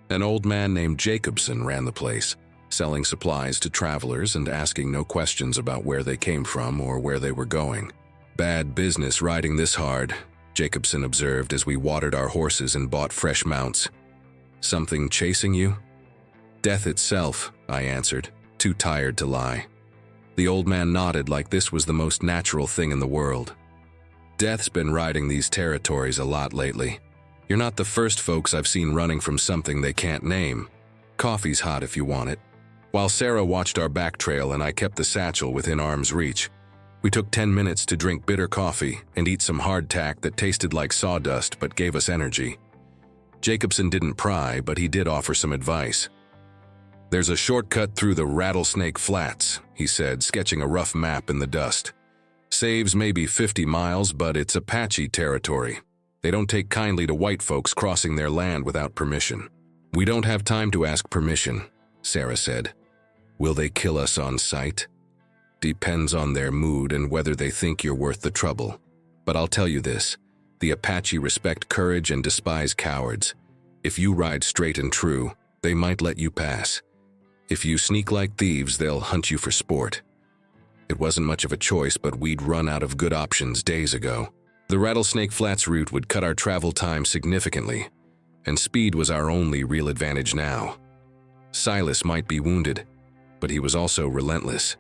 An old man named Jacobson ran the place, selling supplies to travelers and asking no questions about where they came from or where they were going. "Bad business riding this hard," Jacobson observed as we watered our horses and bought fresh mounts. "Something chasing you?" "Death itself," I answered, too tired to lie. The old man nodded like this was the most natural thing in the world. "Death's been riding these territories a lot lately. You're not the first folks I've seen running from something they can't name. Coffee's hot if you want it." While Sarah watched our back trail and I kept the satchel within arm's reach, we took 10 minutes to drink bitter coffee and eat some hardtack that tasted like sawdust but gave us energy. Jacobson didn't pry, but he did offer some advice. "There's a shortcut through the Rattlesnake Flats," he said, sketching a rough map in the dust. "Saves maybe 50 miles, but it's Apache territory. They don't take kindly to white folks crossing their land without permission." "We don't have time to ask permission," Sarah said. "Will they kill us on sight?" "Depends on their mood and whether they think you're worth the trouble. But I'll tell you this, the Apache respect courage and despise cowards. If you ride straight and true, they might let you pass. If you sneak like thieves, they'll hunt you for sport." It wasn't much of a choice, but we'd run out of good options days ago. The Rattlesnake Flats route would cut our travel time significantly, and speed was our only real advantage now. Silas might be wounded, but he was also relentless.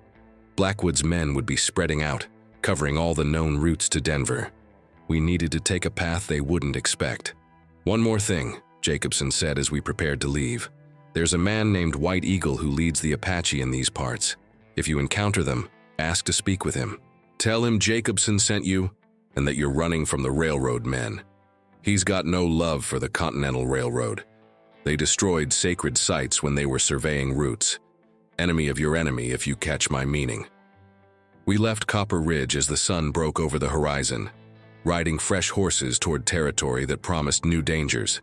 Blackwood's men would be spreading out, covering all the known routes to Denver. We needed to take a path they wouldn't expect. "One more thing," Jacobson said as we prepared to leave. "There's a man named White Eagle who leads the Apache in these parts. If you encounter them, ask to speak with him. Tell him Jacobson sent you and that you're running from the railroad men. He's got no love for the Continental Railroad. They destroyed sacred sites when they were surveying routes. Enemy of your enemy, if you catch my meaning." We left Copper Ridge as the sun broke over the horizon, riding fresh horses toward territory that promised new dangers.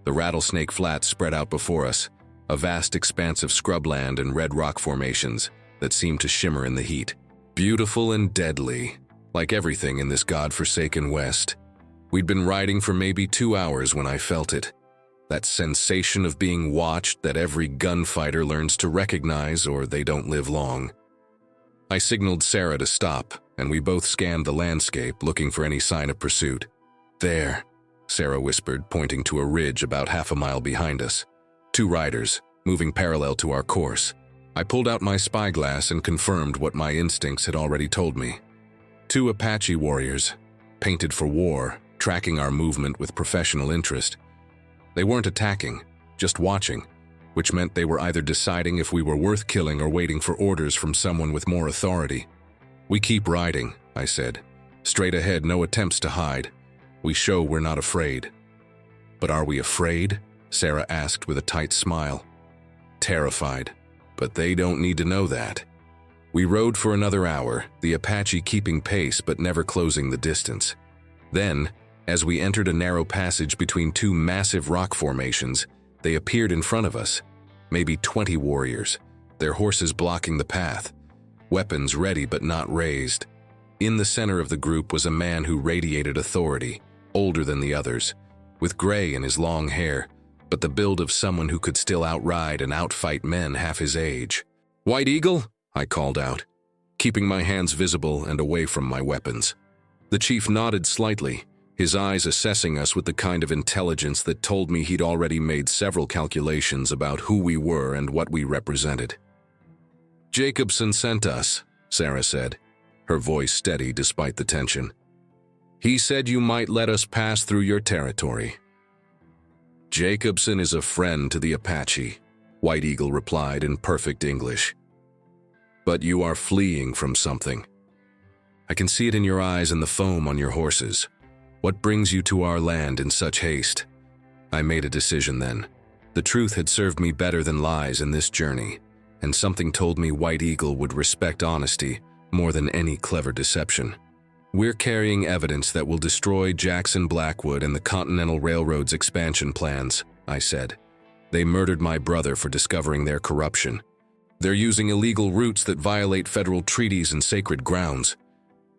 The Rattlesnake Flats spread out before us, a vast expanse of scrubland and red rock formations that seemed to shimmer in the heat. Beautiful and deadly, like everything in this god-forsaken West. We'd been riding for maybe 2 hours when I felt it. That sensation of being watched that every gunfighter learns to recognize or they don't live long. I signaled Sarah to stop, and we both scanned the landscape, looking for any sign of pursuit. "There," Sarah whispered, pointing to a ridge about half a mile behind us. 2 riders, moving parallel to our course. I pulled out my spyglass and confirmed what my instincts had already told me. 2 Apache warriors, painted for war, tracking our movement with professional interest. They weren't attacking, just watching, which meant they were either deciding if we were worth killing or waiting for orders from someone with more authority. "We keep riding," I said. "Straight ahead, no attempts to hide. We show we're not afraid." "But are we afraid?" Sarah asked with a tight smile. "Terrified, but they don't need to know that." We rode for another hour, the Apache keeping pace but never closing the distance. Then, as we entered a narrow passage between 2 massive rock formations, they appeared in front of us, maybe 20 warriors, their horses blocking the path, weapons ready but not raised. In the center of the group was a man who radiated authority, older than the others, with gray in his long hair, but the build of someone who could still outride and outfight men half his age. "White Eagle?" I called out, keeping my hands visible and away from my weapons. The chief nodded slightly, his eyes assessing us with the kind of intelligence that told me he'd already made several calculations about who we were and what we represented. "Jacobson sent us," Sarah said, her voice steady despite the tension. "He said you might let us pass through your territory." "Jacobson is a friend to the Apache," White Eagle replied in perfect English. "But you are fleeing from something. I can see it in your eyes and the foam on your horses. What brings you to our land in such haste?" I made a decision then. The truth had served me better than lies in this journey, and something told me White Eagle would respect honesty more than any clever deception. "We're carrying evidence that will destroy Jackson Blackwood and the Continental Railroad's expansion plans," I said. "They murdered my brother for discovering their corruption. They're using illegal routes that violate federal treaties and sacred grounds.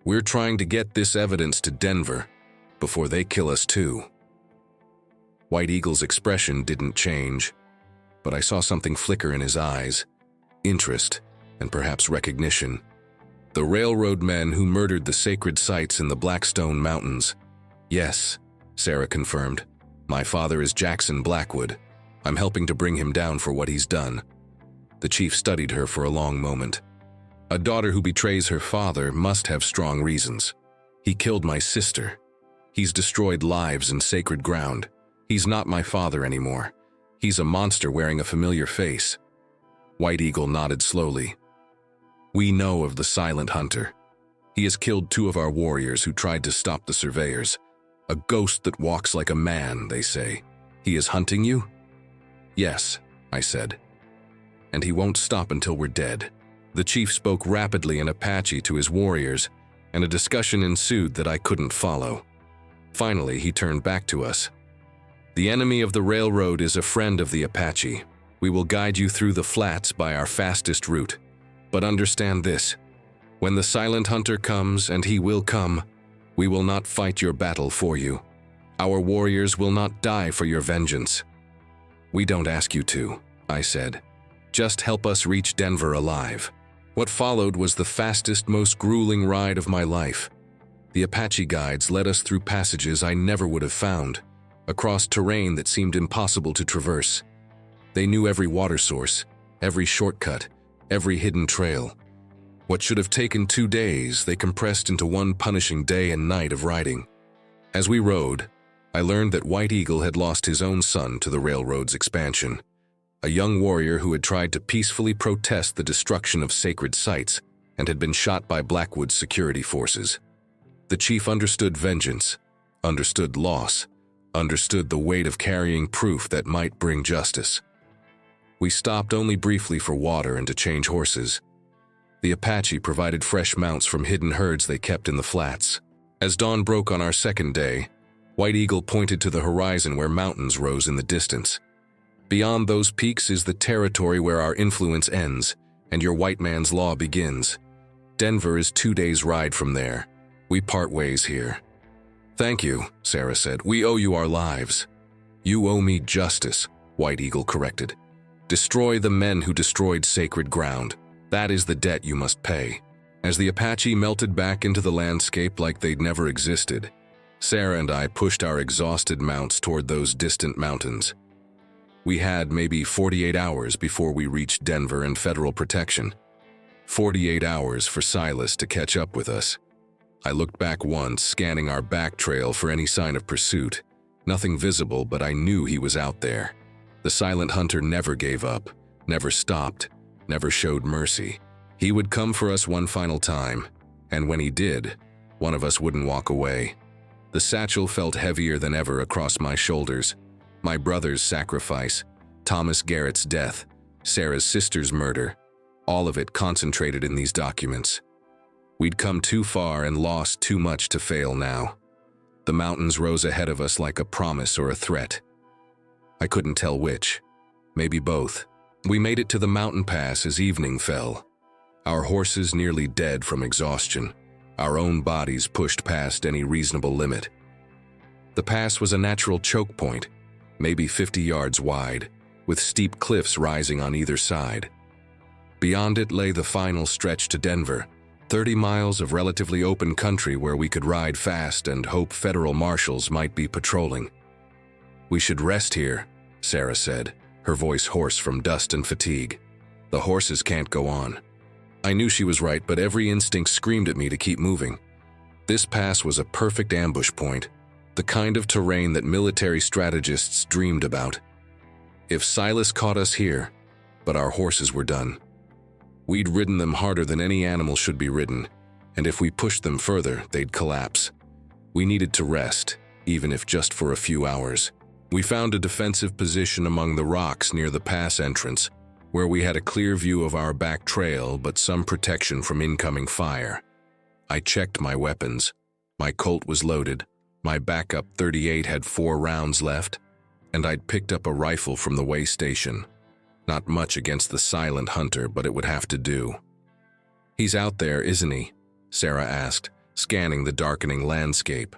We're trying to get this evidence to Denver before they kill us too." White Eagle's expression didn't change, but I saw something flicker in his eyes, interest and perhaps recognition. "The railroad men who murdered the sacred sites in the Blackstone Mountains." "Yes," Sarah confirmed. "My father is Jackson Blackwood. I'm helping to bring him down for what he's done." The chief studied her for a long moment. "A daughter who betrays her father must have strong reasons. He killed my sister. He's destroyed lives and sacred ground. He's not my father anymore. He's a monster wearing a familiar face." White Eagle nodded slowly. "We know of the Silent Hunter. He has killed 2 of our warriors who tried to stop the surveyors. A ghost that walks like a man, they say. He is hunting you?" "Yes," I said. "And he won't stop until we're dead." The chief spoke rapidly in Apache to his warriors, and a discussion ensued that I couldn't follow. Finally, he turned back to us. "The enemy of the railroad is a friend of the Apache. We will guide you through the flats by our fastest route. But understand this, when the Silent Hunter comes, and he will come, we will not fight your battle for you. Our warriors will not die for your vengeance." "We don't ask you to," I said. "Just help us reach Denver alive." What followed was the fastest, most grueling ride of my life. The Apache guides led us through passages I never would have found, across terrain that seemed impossible to traverse. They knew every water source, every shortcut, every hidden trail. What should have taken 2 days, they compressed into one punishing day and night of riding. As we rode, I learned that White Eagle had lost his own son to the railroad's expansion, a young warrior who had tried to peacefully protest the destruction of sacred sites and had been shot by Blackwood's security forces. The chief understood vengeance, understood loss, understood the weight of carrying proof that might bring justice. We stopped only briefly for water and to change horses. The Apache provided fresh mounts from hidden herds they kept in the flats. As dawn broke on our second day, White Eagle pointed to the horizon where mountains rose in the distance. Beyond those peaks is the territory where our influence ends and your white man's law begins. Denver is 2 days' ride from there. We part ways here. Thank you, Sarah said. We owe you our lives. You owe me justice, White Eagle corrected. Destroy the men who destroyed sacred ground. That is the debt you must pay. As the Apache melted back into the landscape like they'd never existed, Sarah and I pushed our exhausted mounts toward those distant mountains. We had maybe 48 hours before we reached Denver and federal protection. 48 hours for Silas to catch up with us. I looked back once, scanning our back trail for any sign of pursuit. Nothing visible, but I knew he was out there. The silent hunter never gave up, never stopped, never showed mercy. He would come for us one final time, and when he did, one of us wouldn't walk away. The satchel felt heavier than ever across my shoulders. My brother's sacrifice, Thomas Garrett's death, Sarah's sister's murder, all of it concentrated in these documents. We'd come too far and lost too much to fail now. The mountains rose ahead of us like a promise or a threat. I couldn't tell which. Maybe both. We made it to the mountain pass as evening fell. Our horses nearly dead from exhaustion. Our own bodies pushed past any reasonable limit. The pass was a natural choke point, maybe 50 yards wide, with steep cliffs rising on either side. Beyond it lay the final stretch to Denver, 30 miles of relatively open country where we could ride fast and hope federal marshals might be patrolling. We should rest here, Sarah said, her voice hoarse from dust and fatigue. The horses can't go on. I knew she was right, but every instinct screamed at me to keep moving. This pass was a perfect ambush point, the kind of terrain that military strategists dreamed about. If Silas caught us here, but our horses were done. We'd ridden them harder than any animal should be ridden, and if we pushed them further, they'd collapse. We needed to rest, even if just for a few hours. We found a defensive position among the rocks near the pass entrance, where we had a clear view of our back trail but some protection from incoming fire. I checked my weapons. My Colt was loaded, my backup .38 had 4 rounds left, and I'd picked up a rifle from the way station. Not much against the silent hunter, but it would have to do. He's out there, isn't he? Sarah asked, scanning the darkening landscape.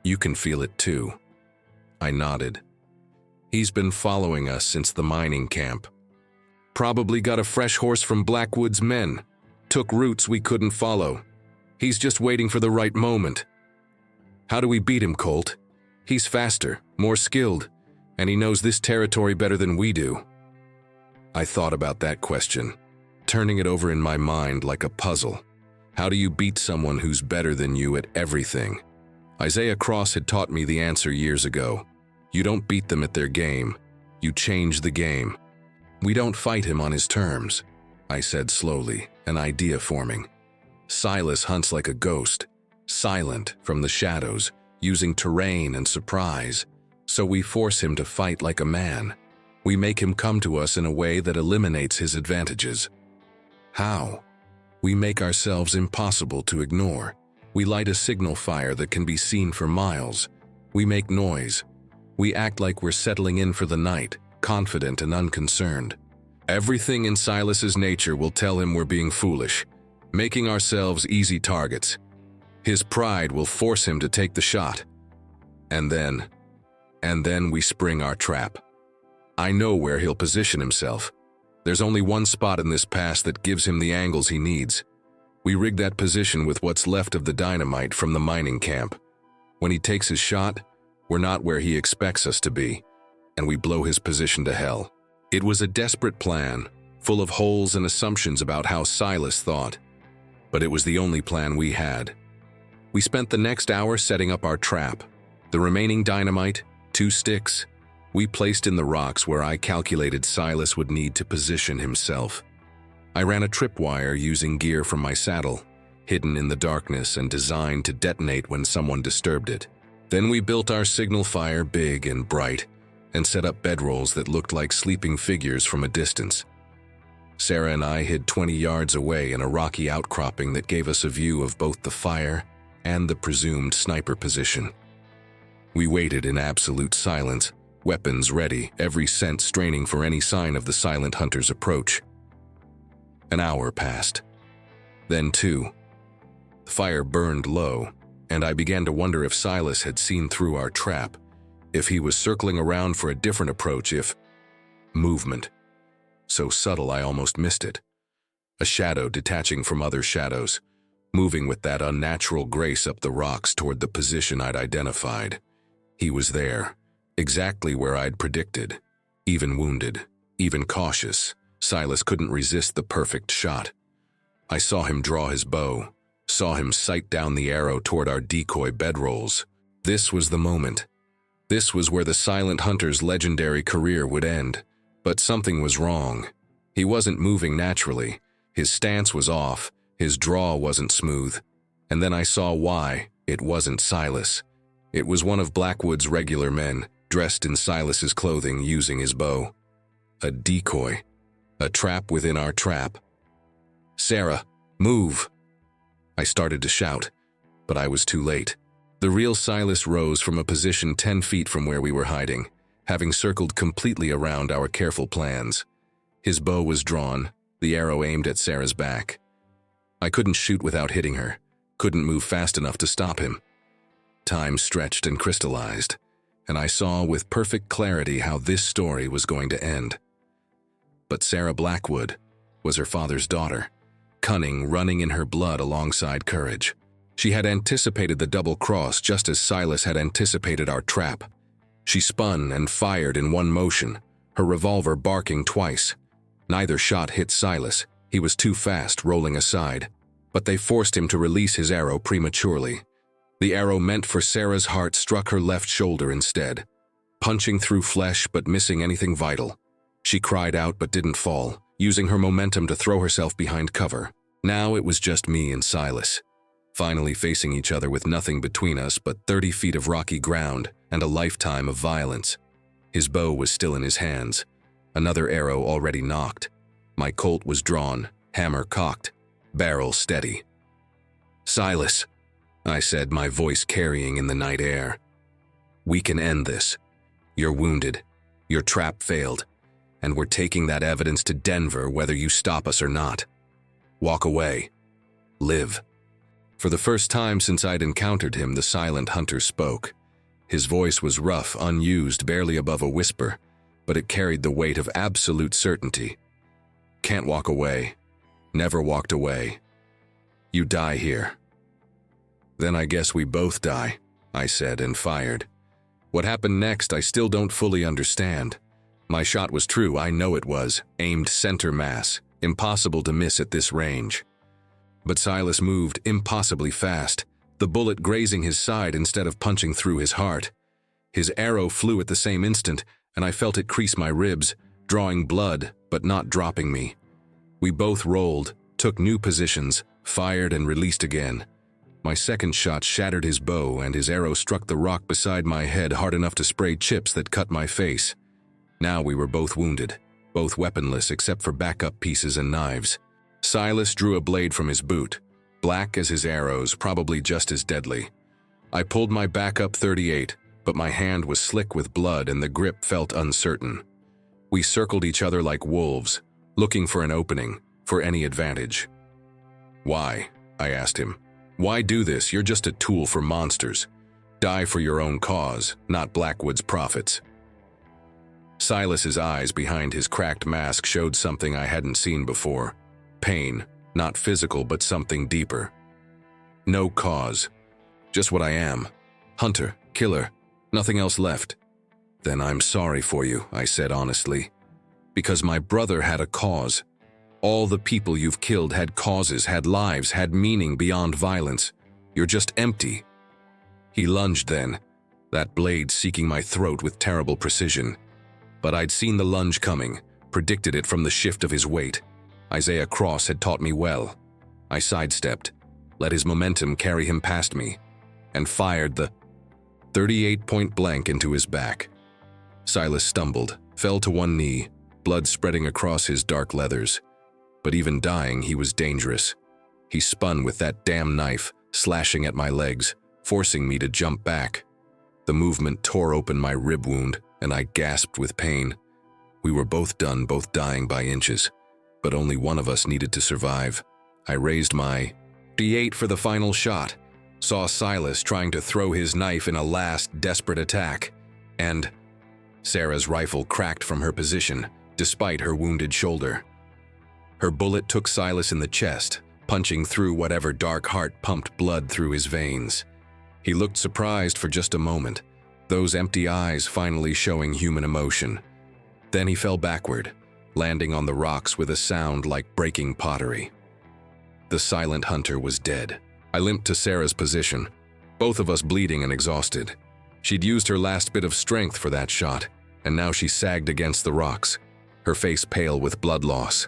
You can feel it too. I nodded. He's been following us since the mining camp. Probably got a fresh horse from Blackwood's men. Took routes we couldn't follow. He's just waiting for the right moment. How do we beat him, Colt? He's faster, more skilled, and he knows this territory better than we do. I thought about that question, turning it over in my mind like a puzzle. How do you beat someone who's better than you at everything? Isaiah Cross had taught me the answer years ago. You don't beat them at their game. You change the game. We don't fight him on his terms, I said slowly, an idea forming. Silas hunts like a ghost, silent from the shadows, using terrain and surprise. So we force him to fight like a man. We make him come to us in a way that eliminates his advantages. How? We make ourselves impossible to ignore. We light a signal fire that can be seen for miles. We make noise. We act like we're settling in for the night, confident and unconcerned. Everything in Silas's nature will tell him we're being foolish, making ourselves easy targets. His pride will force him to take the shot. And then we spring our trap. I know where he'll position himself. There's only one spot in this pass that gives him the angles he needs. We rig that position with what's left of the dynamite from the mining camp. When he takes his shot, we're not where he expects us to be, and we blow his position to hell. It was a desperate plan, full of holes and assumptions about how Silas thought. But it was the only plan we had. We spent the next hour setting up our trap. The remaining dynamite, 2 sticks, we placed in the rocks where I calculated Silas would need to position himself. I ran a tripwire using gear from my saddle, hidden in the darkness and designed to detonate when someone disturbed it. Then we built our signal fire big and bright, and set up bedrolls that looked like sleeping figures from a distance. Sarah and I hid 20 yards away in a rocky outcropping that gave us a view of both the fire and the presumed sniper position. We waited in absolute silence, weapons ready, every sense straining for any sign of the silent hunter's approach. An hour passed. Then 2. The fire burned low, and I began to wonder if Silas had seen through our trap, if he was circling around for a different approach, if… Movement. So subtle I almost missed it. A shadow detaching from other shadows, moving with that unnatural grace up the rocks toward the position I'd identified. He was there, exactly where I'd predicted. Even wounded, even cautious, Silas couldn't resist the perfect shot. I saw him draw his bow, saw him sight down the arrow toward our decoy bedrolls. This was the moment. This was where the silent hunter's legendary career would end. But something was wrong. He wasn't moving naturally. His stance was off. His draw wasn't smooth. And then I saw why. It wasn't Silas. It was one of Blackwood's regular men, dressed in Silas's clothing, using his bow. A decoy. A trap within our trap. "Sarah, move!" I started to shout, but I was too late. The real Silas rose from a position 10 feet from where we were hiding, having circled completely around our careful plans. His bow was drawn, the arrow aimed at Sarah's back. I couldn't shoot without hitting her, couldn't move fast enough to stop him. Time stretched and crystallized, and I saw with perfect clarity how this story was going to end. But Sarah Blackwood was her father's daughter, cunning running in her blood alongside courage. She had anticipated the double cross just as Silas had anticipated our trap. She spun and fired in one motion, her revolver barking twice. Neither shot hit Silas. He was too fast, rolling aside. But they forced him to release his arrow prematurely. The arrow meant for Sarah's heart struck her left shoulder instead, punching through flesh but missing anything vital. She cried out but didn't fall, using her momentum to throw herself behind cover. Now it was just me and Silas, finally facing each other with nothing between us but 30 feet of rocky ground and a lifetime of violence. His bow was still in his hands, another arrow already nocked. My Colt was drawn, hammer cocked, barrel steady. "Silas," I said, my voice carrying in the night air. "We can end this. You're wounded, your trap failed, and we're taking that evidence to Denver whether you stop us or not. Walk away. Live." For the first time since I'd encountered him, the silent hunter spoke. His voice was rough, unused, barely above a whisper, but it carried the weight of absolute certainty. "Can't walk away. Never walked away. You die here." "Then I guess we both die," I said and fired. What happened next I still don't fully understand. My shot was true, I know it was, aimed center mass, impossible to miss at this range. But Silas moved impossibly fast, the bullet grazing his side instead of punching through his heart. His arrow flew at the same instant, and I felt it crease my ribs, drawing blood but not dropping me. We both rolled, took new positions, fired and released again. My second shot shattered his bow, and his arrow struck the rock beside my head hard enough to spray chips that cut my face. Now we were both wounded, both weaponless except for backup pieces and knives. Silas drew a blade from his boot, black as his arrows, probably just as deadly. I pulled my backup .38, but my hand was slick with blood and the grip felt uncertain. We circled each other like wolves, looking for an opening, for any advantage. "Why?" I asked him. "Why do this? You're just a tool for monsters. Die for your own cause, not Blackwood's profits." Silas's eyes behind his cracked mask showed something I hadn't seen before. Pain, not physical but something deeper. "No cause. Just what I am. Hunter, killer, nothing else left." "Then I'm sorry for you," I said honestly. "Because my brother had a cause. All the people you've killed had causes, had lives, had meaning beyond violence. You're just empty." He lunged then, that blade seeking my throat with terrible precision. But I'd seen the lunge coming, predicted it from the shift of his weight. Isaiah Cross had taught me well. I sidestepped, let his momentum carry him past me, and fired the .38 point blank into his back. Silas stumbled, fell to one knee, blood spreading across his dark leathers. but even dying, he was dangerous. He spun with that damn knife, slashing at my legs, forcing me to jump back. The movement tore open my rib wound, and I gasped with pain. We were both done, both dying by inches, but only one of us needed to survive. I raised my D8 for the final shot, saw Silas trying to throw his knife in a last desperate attack, and Sarah's rifle cracked from her position, despite her wounded shoulder. Her bullet took Silas in the chest, punching through whatever dark heart pumped blood through his veins. He looked surprised for just a moment, those empty eyes finally showing human emotion. Then he fell backward, landing on the rocks with a sound like breaking pottery. The silent hunter was dead. I limped to Sarah's position, both of us bleeding and exhausted. She'd used her last bit of strength for that shot, and now she sagged against the rocks, her face pale with blood loss.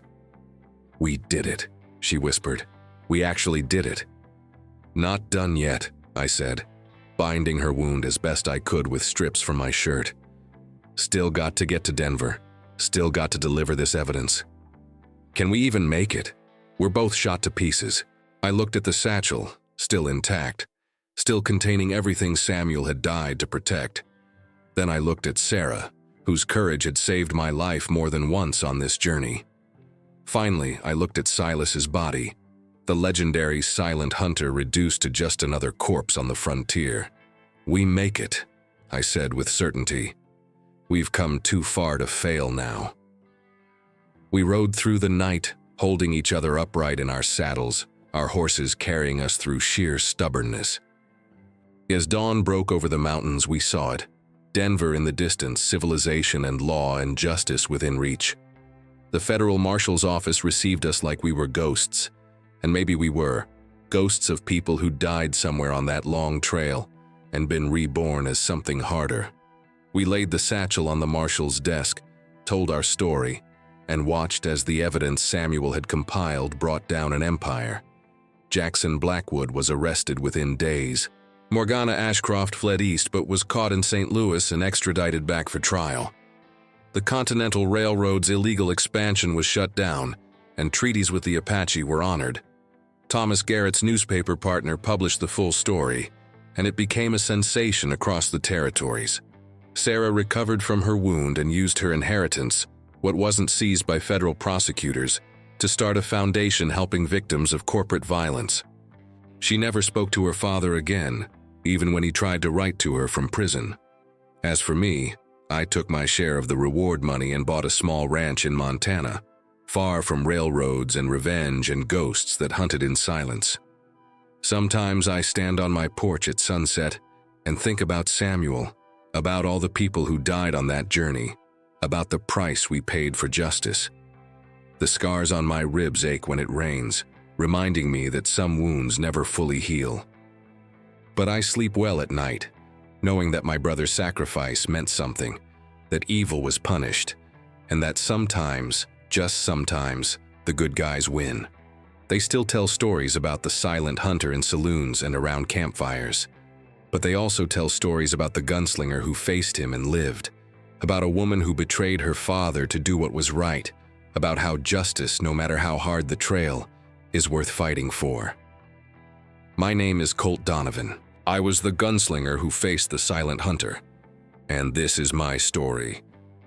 "We did it," she whispered. "We actually did it." "Not done yet," I said, binding her wound as best I could with strips from my shirt. "Still got to get to Denver. Still got to deliver this evidence. Can we even make it? We're both shot to pieces." I looked at the satchel, still intact, still containing everything Samuel had died to protect. Then I looked at Sarah, whose courage had saved my life more than once on this journey. Finally, I looked at Silas's body, the legendary silent hunter reduced to just another corpse on the frontier. "We make it," I said with certainty. "We've come too far to fail now." We rode through the night, holding each other upright in our saddles, our horses carrying us through sheer stubbornness. As dawn broke over the mountains, we saw it. Denver in the distance, civilization and law and justice within reach. The federal marshal's office received us like we were ghosts, and maybe we were, ghosts of people who died somewhere on that long trail and been reborn as something harder. We laid the satchel on the marshal's desk, told our story, and watched as the evidence Samuel had compiled brought down an empire. Jackson Blackwood was arrested within days. Morgana Ashcroft fled east but was caught in St. Louis and extradited back for trial. The Continental Railroad's illegal expansion was shut down, and treaties with the Apache were honored. Thomas Garrett's newspaper partner published the full story, and it became a sensation across the territories. Sarah recovered from her wound and used her inheritance, what wasn't seized by federal prosecutors, to start a foundation helping victims of corporate violence. She never spoke to her father again, even when he tried to write to her from prison. As for me, I took my share of the reward money and bought a small ranch in Montana, far from railroads and revenge and ghosts that hunted in silence. Sometimes I stand on my porch at sunset and think about Samuel, about all the people who died on that journey, about the price we paid for justice. The scars on my ribs ache when it rains, reminding me that some wounds never fully heal. But I sleep well at night, knowing that my brother's sacrifice meant something, that evil was punished, and that sometimes, just sometimes, the good guys win. They still tell stories about the silent hunter in saloons and around campfires, but they also tell stories about the gunslinger who faced him and lived, about a woman who betrayed her father to do what was right, about how justice, no matter how hard the trail, is worth fighting for. My name is Colt Donovan. I was the gunslinger who faced the silent hunter. And this is my story.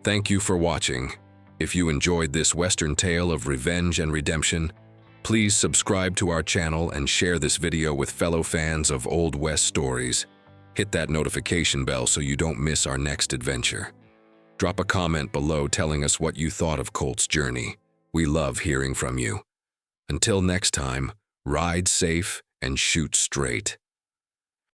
Thank you for watching. If you enjoyed this Western tale of revenge and redemption, please subscribe to our channel and share this video with fellow fans of Old West stories. Hit that notification bell so you don't miss our next adventure. Drop a comment below telling us what you thought of Colt's journey. We love hearing from you. Until next time, ride safe and shoot straight.